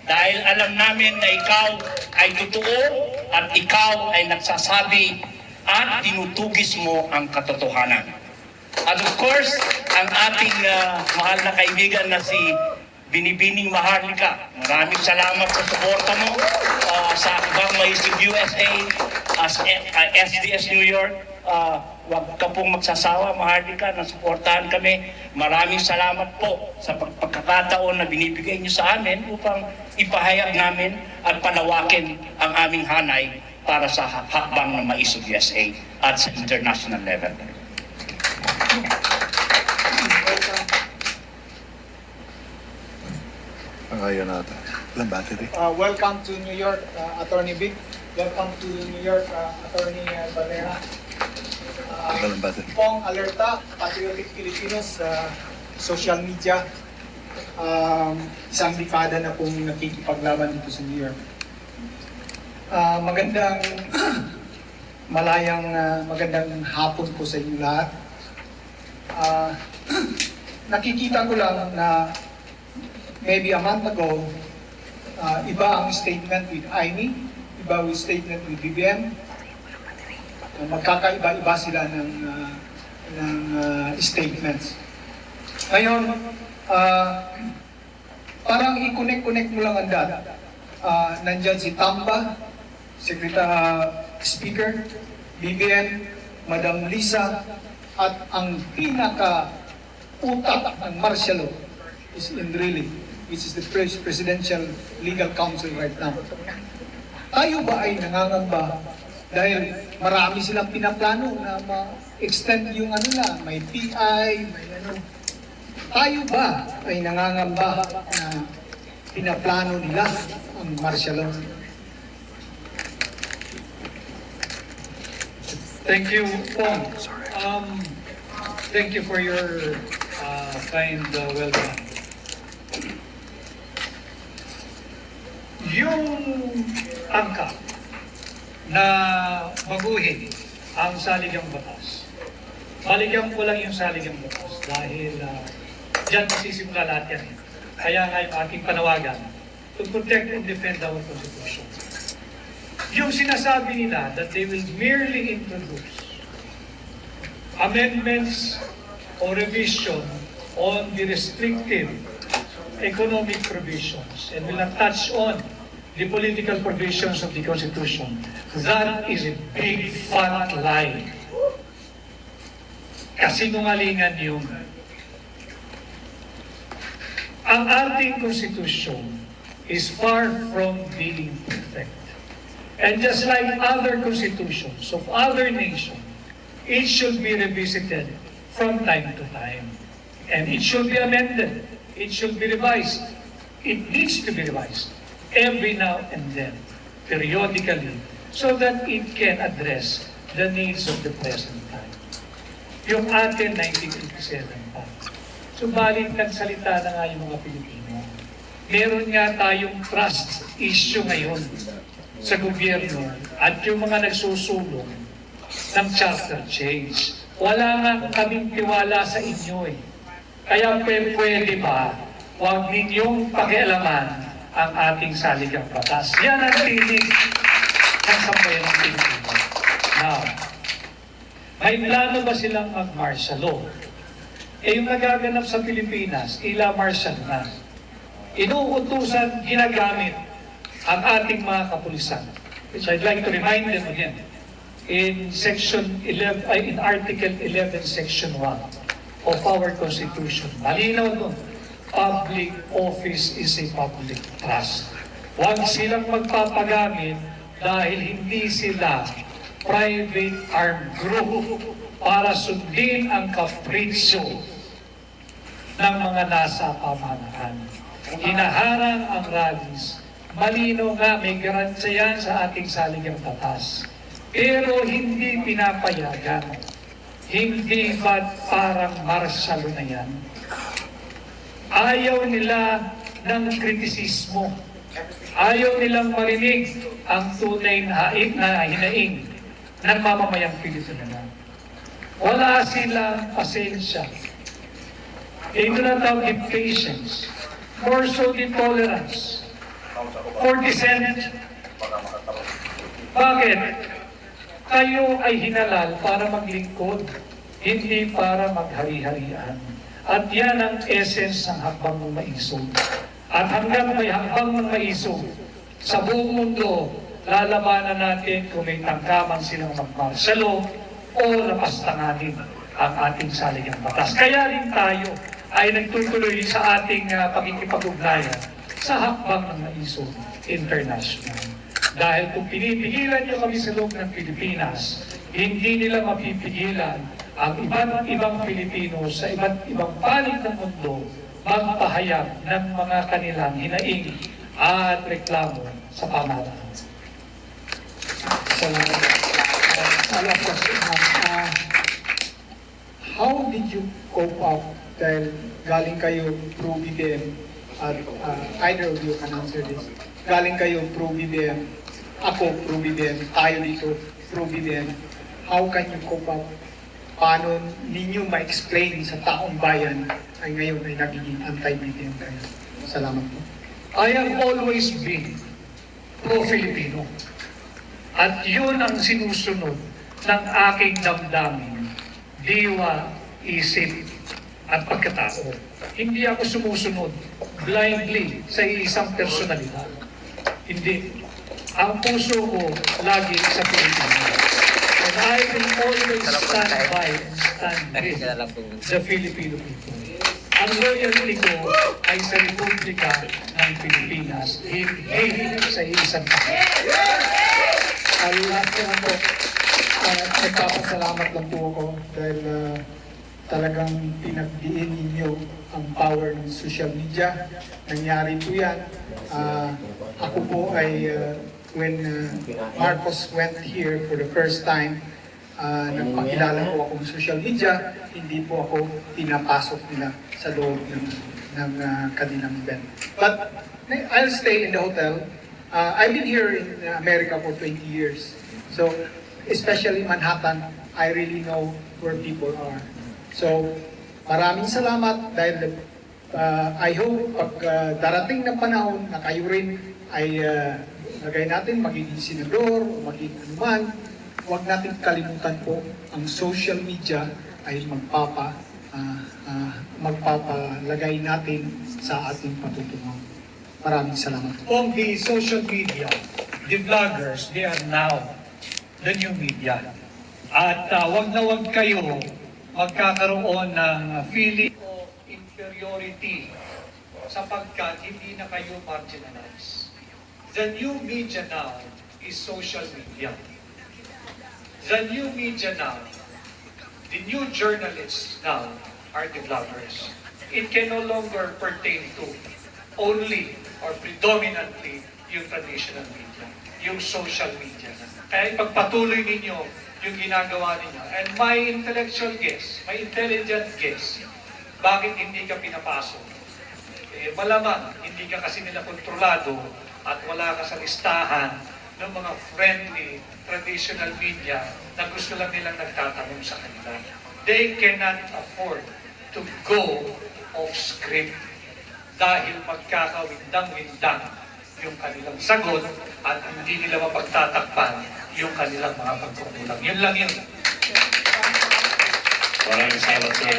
Speaker 5: dahil alam namin na ikaw ay totoo at ikaw ay nagsasabi at tinutugis mo ang katotohanan. At of course, ang ating mahal na kaibigan na si Binibining Maharlika, maraming salamat sa suporta mo sa Hakbang Maisog USA as SDS New York. Huwag ka pong magsasawa, Maharlika, na suportahan kami. Maraming salamat po sa pagkakataon na binibigay niyo sa amin upang ipahayag namin at palawakin ang aming hanay para sa Hakbang ng Maisog USA at sa international level.
Speaker 3: Ngayon natin. Ilang battery?
Speaker 7: Welcome to New York, Attorney Vic. Welcome to New York, Attorney Valera.
Speaker 3: Ilang battery?
Speaker 7: Pong Alerta, Patriotic Filipinos, social media. Isang dekada na pong nakikipaglaban dito sa New York. Magandang hapon po sa inyo lahat. Ah, nakikita ko lang na maybe a month ago, iba ang statement with IMI, iba ang statement with BBM. Magkakaiba-iba sila ng statements. Ngayon, parang i-connect mo lang ang data. Nandyan si Tamba, Speaker, BBM, Madam Lisa, at ang pinaka-utak ng martial law is Indrili, which is the Presidential Legal Counsel right now. Tayo ba ay nangangamba dahil marami silang pinaplano na ma-extend yung may PI, may Tayo ba ay nangangamba na pinaplano nila ang martial law?
Speaker 1: Thank you, Pong. Thank you for your kind welcome. Yung angka na baguhin ang saligang batas, baligyan ko lang yung saligang batas dahil dyan masisimula lahat yan. Kaya nga yung aking panawagan to protect and defend our Constitution. Yung sinasabi nila that they will merely introduce amendments or revision on the restrictive economic provisions and will not touch on the political provisions of the Constitution. That is a big fat lie. Kasinungalingan yun. Ang ating Constitution is far from being perfect. And just like other constitutions of other nations, it should be revisited from time to time. And it should be amended. It should be revised. It needs to be revised every now and then, periodically, so that it can address the needs of the present time. Yung atin 1987 pa. Subalit nagsalita na nga yung mga Pilipino. Meron nga tayong trust issue ngayon sa gobyerno at yung mga nagsusulong ng charter change. Wala nga kaming tiwala sa inyo eh. Kaya pwede ba, huwag ninyong pakialaman ang ating saligang batas. Yan ang tinig ng sambayan ng Pilipino. Now, may plano ba silang mag-martial law? Eh yung nagaganap sa Pilipinas, ila martial na. Inuutusan, ginagamit ang ating mga kapulisan, which I'd like to remind them again, in Article 11, Section 1 of our Constitution. Malinaw doon, public office is a public trust. Huwag silang magpapagamit dahil hindi sila private armed group para sundin ang kapritsyo ng mga nasa pamahalaan. Hinaharang ang rallies. Malino nga, may garansya yan sa ating saligang batas. Pero hindi pinapayagan. Hindi ba't parang martial na yan? Ayaw nila ng kritisismo. Ayaw nilang marinig ang tunay na hinaing ng mamamayang Pilipino. Wala silang pasensya. They do not have the patience, more so the tolerance for dissent. Bakit? Kayo ay hinalal para maglingkod, hindi para maghari-harian. At yan ang essence ng hakbang ng maisog. At hanggang may hakbang ng maisog, sa buong mundo, lalabanan natin kung may tangkaman silang mag-martial law o lapastanganin ang ating saligang batas. Kaya rin tayo ay nagtutuloy sa ating pakikipag-ugnayan sa hakbang ng maisog international. Dahil kung pinipigilan niyo kami sa loob ng Pilipinas, hindi nila mapipigilan ang iba't ibang Pilipino sa iba't ibang panig ng mundo magpahayag ng mga kanilang hinaing at reklamo sa pamahalaan.
Speaker 7: Salamat. How did you cope up dahil galing kayo pro-BBM at either of you can answer this. Galing kayo pro-BBM, ako pro-BBM, tayo dito pro-BBM. How can you cope up paano ninyo ma-explain sa taong bayan ay ngayon ay nagiging anti-BBM kayo. Salamat po.
Speaker 1: I have always been pro-Filipino. At yun ang sinusunod ng aking damdamin, diwa, isip, at pagkatao. Hindi ako sumusunod blindly sa isang personalidad. Hindi. Ang puso ko lagi sa Pilipinas. And I will always stand by and stand with the Filipino people. Ang loyalty ko ay sa Republika ng Pilipinas, hindi sa isang tao.
Speaker 7: Last naman po, nagpapasalamat lang po ako dahil talagang pinagdiin ninyo ang power ng social media. Nangyari po yan. Ako po ay, when Marcos went here for the first time, nagpakilala po ako ng social media, hindi po ako pinapasok nila sa loob ng kanilang event. But I'll stay in the hotel. I've been here in America for 20 years. So, especially Manhattan, I really know where people are. So, maraming salamat dahil I hope pag darating na panahon na kayo rin ay lagay natin magiging senador o magiging anuman, huwag natin kalimutan po ang social media ay magpapalagay natin sa ating patutunguhan. Maraming salamat.
Speaker 1: On the social media, the vloggers, they are now the new media. At wag na wag kayo magkakaroon ng feeling of inferiority sapagkat hindi na kayo marginalized. The new media now is social media. The new media now, the new journalists now are the vloggers. It can no longer pertain to only or predominantly yung traditional media, yung social media. Kaya ipagpatuloy ninyo yung ginagawa ninyo. And my intellectual guess, my intelligent guess, bakit hindi ka pinapasok? Malamang hindi ka kasi nila kontrolado at wala ka sa listahan ng mga friendly traditional media na gusto lang nilang nagtatanong sa kanila. They cannot afford to go off script dahil magkakawindang-windang yung kanilang sagot at hindi nila mapagtatakpan yung kanilang mga pagkukulang. Yun lang yun.
Speaker 3: Maraming salamat, sir.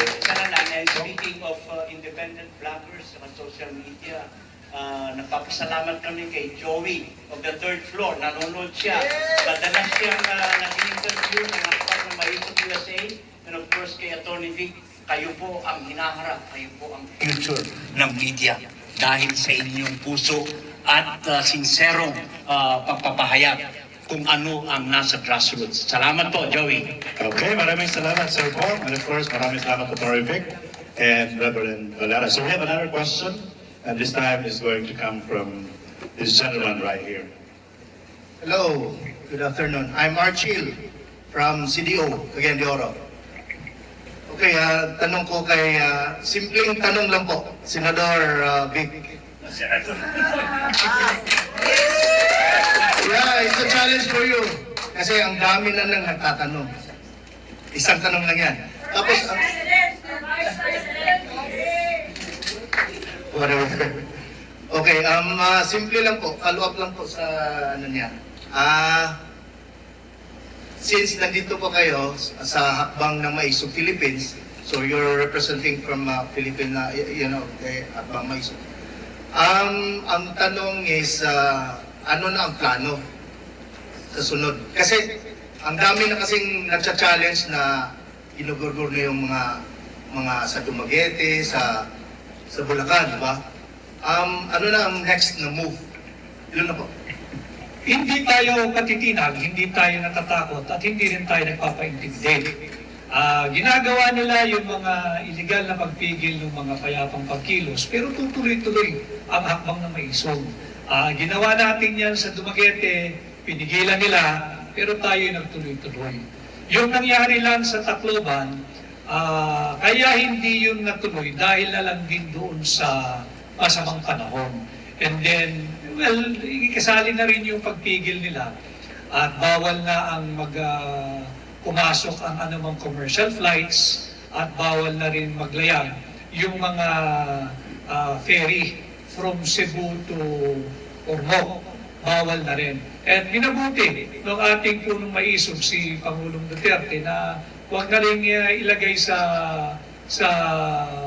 Speaker 5: Speaking of independent bloggers sa social media, nagpapasalamat kami kay Joey of the third floor. Nanonood siya. Madalas siyang nag-interview ng Hakbang ng Maisog USA. And of course, kay Atty. Vic, kayo po ang hinaharap, kayo po ang future ng media dahil sa inyong puso at sinserong pagpapahayag kung ano ang nasa grassroots. Salamat po, Joey.
Speaker 3: Okay, maraming salamat, Sir Paul. And of course, maraming salamat to Atty. Vic and Reverend Valera. So we have another question, and this time is going to come from this gentleman right here.
Speaker 8: Hello, good afternoon. I'm Archil from CDO, Cagayan de Oro. Okay, tanong ko kay, simpleng tanong lang po, Senador Vic. Yeah, it's a challenge for you. Kasi ang dami na nang nagtatanong. Isang tanong lang yan. Tapos, whatever. Okay, simple lang po, follow up lang po sa ano niya. Since nandito po kayo sa Hakbang ng Maisog, Philippines, so you're representing from Philippine, Hakbang Maisog. Ang tanong is, ano na ang plano sa sunod? Kasi ang dami na kasing nagcha-challenge na ginugurgur na yung mga sa Dumaguete, sa Bulacan, di ba? Ano na ang next na move? Yun na po.
Speaker 1: Hindi tayo patitinag, hindi tayo natatakot at hindi rin tayo nagpapa-intimidate. Ginagawa nila yung mga illegal na pagpigil ng mga payapang pagkilos pero tutuloy-tuloy ang hakbang ng Maisog. Ginawa natin yan sa Dumaguete, pinigilan nila pero tayo nagtuloy-tuloy. Yung nangyari lang sa Tacloban, kaya hindi yung natuloy dahil na lang din doon sa masamang panahon. And then, kasali na rin yung pagpigil nila at bawal na ang pumasok ang anumang commercial flights at bawal na rin maglayag yung mga ferry from Cebu to Ormoc. Bawal na rin. At minabuti ng ating punong maisog si Pangulong Duterte na huwag na rin ilagay sa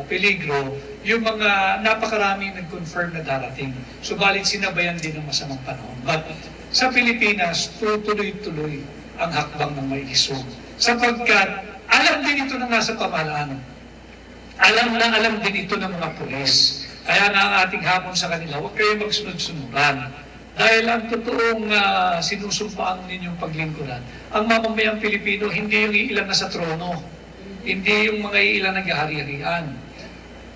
Speaker 1: peligro yung mga napakaraming nag-confirm na darating. Subalit sinabayan din ng masamang panahon. But sa Pilipinas, tuloy-tuloy ang hakbang ng maisog. Sapagkat alam din ito na nasa pamahalaan. Alam din ito ng mga pulis. Kaya nga ang ating hamon sa kanila, huwag kayo magsunod-sunuran. Dahil ang totoong sinusumpaan ninyong paglingkuran, ang mamamayang Pilipino, hindi yung iilan na sa trono, hindi yung mga iilan na gahari-harian.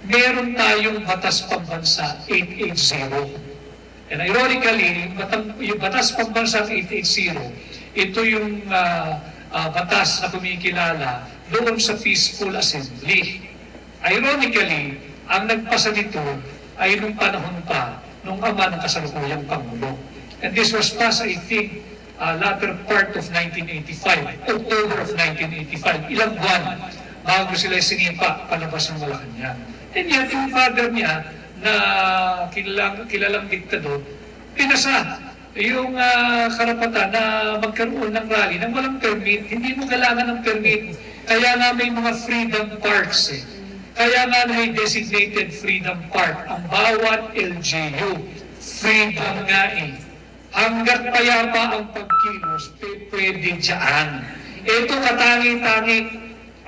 Speaker 1: Meron tayong batas pambansa 880. And ironically, yung batas pambansa 880, ito yung batas na kumikilala doon sa peaceful assembly. Ironically, ang nagpasa nito ay nung panahon pa nung ama ng kasalukuyang Pangulo. And this was passed, I think, latter part of 1985, October of 1985, ilang buwan bago sila sinimpa palabas ng Malacanang. And yet, yung father niya na kilalang diktador, pinasa yung karapatan na magkaroon ng rally nang walang permit. Hindi mo kailangan ng permit. Kaya nga may mga freedom parks eh. Kaya nga may designated freedom park. Ang bawat LGU, freedom nga eh. Hanggat payapa ang pagkilos, pwede dyan. Ito katangi-tangi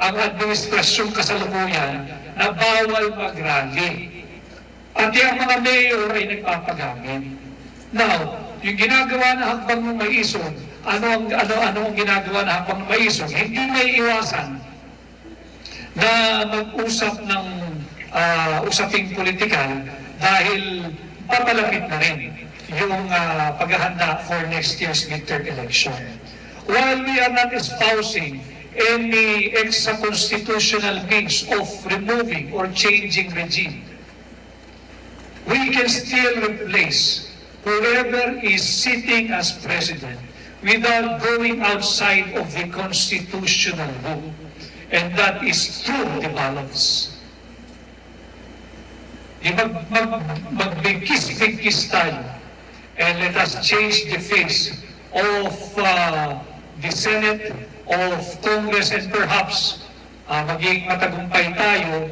Speaker 1: ang administrasyong kasalukuyan na bawal mag-rally. Pati ang mga mayor ay nagpapagamit. Now, yung ginagawa na hakbang ng maisog, ano ang ginagawa na hakbang ng maisog? Hindi may iwasan na mag-usap ng usaping politikal dahil papalapit na rin yung paghahanda for next year's midterm election. While we are not espousing any extra-constitutional means of removing or changing regime, we can still replace whoever is sitting as president without going outside of the constitutional book. And that is through the balance. Magbigkis-bigkis tayo and let us change the face of the Senate, of Congress, and perhaps maging matagumpay tayo,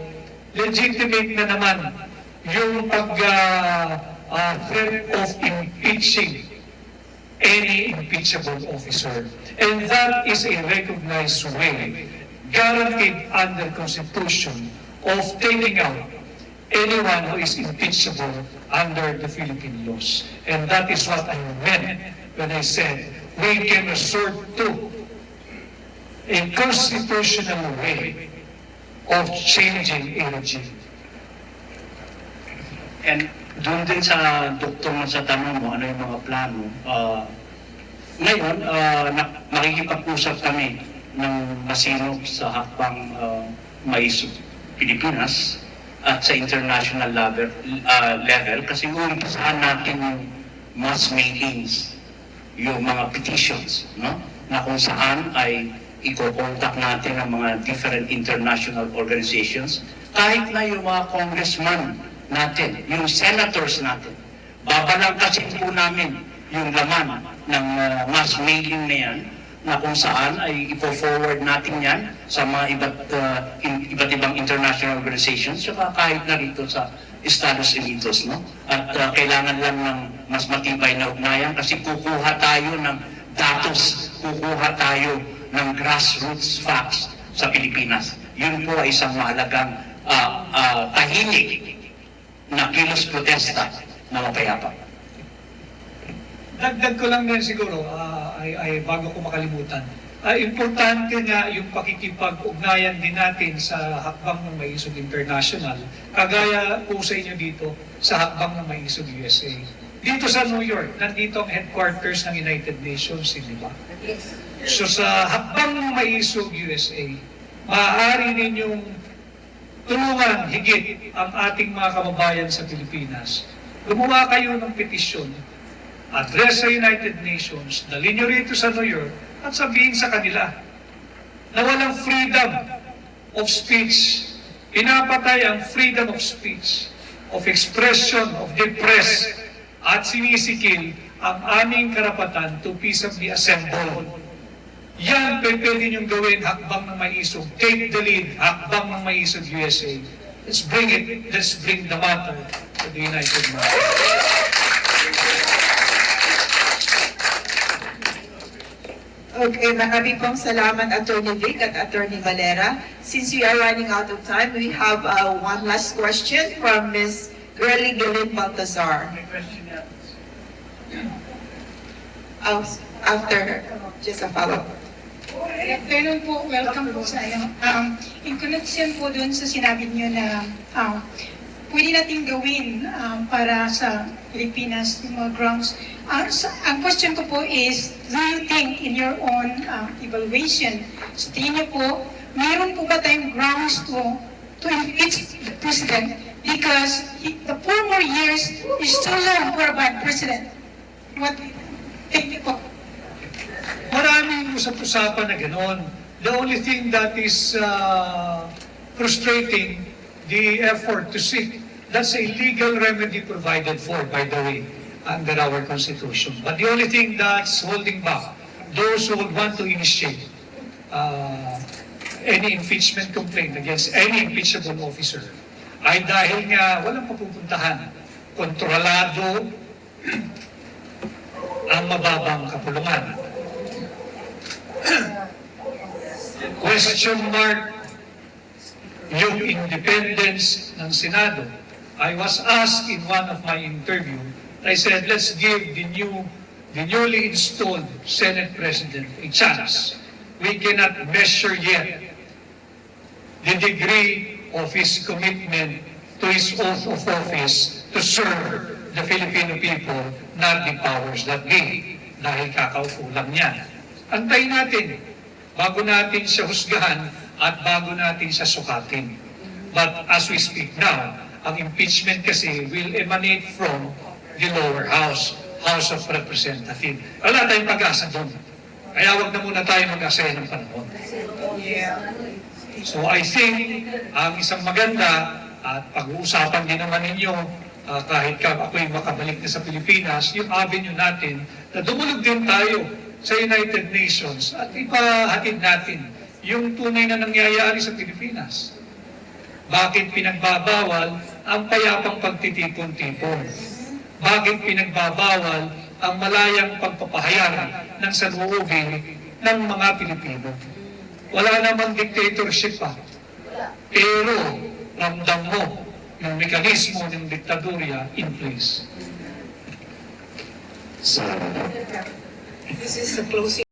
Speaker 1: legitimate na naman yung threat of impeaching any impeachable officer. And that is a recognized way, guaranteed under Constitution, of taking out anyone who is impeachable under the Philippine laws. And that is what I meant when I said we can resort to a constitutional way of changing a regime.
Speaker 5: And doon din sa doktor mo sa tanong mo, ano yung mga plano, ngayon, makikipag-usap kami ng masinop sa hakbang maisog Pilipinas at sa international level kasi umpisahan natin yung mass mailings, yung mga petitions, no? Na kung saan ay i-contact natin ang mga different international organizations, kahit na yung mga congressman natin, yung senators natin. Babalangkasin po namin yung laman ng mass mailing na yan, na kung saan ay ipo-forward natin yan sa mga iba't ibang international organizations, saka kahit na rito sa Estados Unidos, no? At kailangan lang ng mas matibay na ugnayan kasi kukuha tayo ng datos, kukuha tayo ng grassroots facts sa Pilipinas. Yun po ay isang mahalagang tahimik na kilos protesta na mapayapa.
Speaker 1: Dagdag ko lang din siguro, ay bago ko makalimutan. Importante nga yung pakikipag-ugnayan din natin sa hakbang ng Maisog International, kagaya po sa inyo dito sa hakbang ng Maisog USA. Dito sa New York, nandito ang headquarters ng United Nations, di ba? So sa hakbang ng Maisog USA, maaari ninyong tulungan higit ang ating mga kababayan sa Pilipinas. Gumawa kayo ng petisyon, address sa United Nations, dalhin nyo rito sa New York, at sabihin sa kanila na walang freedom of speech. Pinapatay ang freedom of speech, of expression, of the press, at sinisikil ang aming karapatan to peaceably assemble. Yan pwede niyong gawin, hakbang ng maisog. Take the lead, hakbang ng maisog USA. Let's bring it, let's bring the matter to the United Nations.
Speaker 4: Okay, maraming pong salamat Attorney Vic at Attorney Valera. Since we are running out of time, we have one last question from Ms. Girly Gilin Baltazar. After her, just a follow-up.
Speaker 9: Afternoon po, welcome po sa iyo. In connection po dun sa sinabi niyo na pwede natin gawin para sa Pilipinas, yung mga grounds. Ang question ko po is, do you think in your own evaluation, sa tingin niyo po, meron po ba tayong grounds to impeach the President because the 4 more years is too long for a bad President? What do you think po?
Speaker 1: Maraming usap-usapan na gano'n. The only thing that is frustrating the effort to seek, that's a legal remedy provided for, by the way, under our Constitution. But the only thing that's holding back those who would want to initiate any impeachment complaint against any impeachable officer ay dahil nga walang papupuntahan. Kontrolado ang mababang kapulungan. Question mark yung independence ng Senado. I was asked in one of my interview, I said, let's give the newly installed Senate President a chance. We cannot measure yet the degree of his commitment to his oath of office to serve the Filipino people, not the powers that be, dahil kakaupo lang niya. Antayin natin, bago natin siya husgahan at bago natin siya sukatin. But as we speak now, ang impeachment kasi will emanate from the lower house, House of Representatives. Wala tayong pag-asa doon. Kaya wag na muna tayo mag-asaya ng panahon. So I think, ang isang maganda, at pag-uusapan din naman ninyo, kahit ako'y makabalik na sa Pilipinas, yung avenue natin, na dumulog din tayo sa United Nations at ipahatid natin yung tunay na nangyayari sa Pilipinas. Bakit pinagbabawal ang payapang pagtitipon-tipon? Bakit pinagbabawal ang malayang pagpapahayag ng saloobin ng mga Pilipino? Wala namang dictatorship pa. Pero ramdam mo yung mekanismo ng diktadurya in place.
Speaker 4: This is the closing.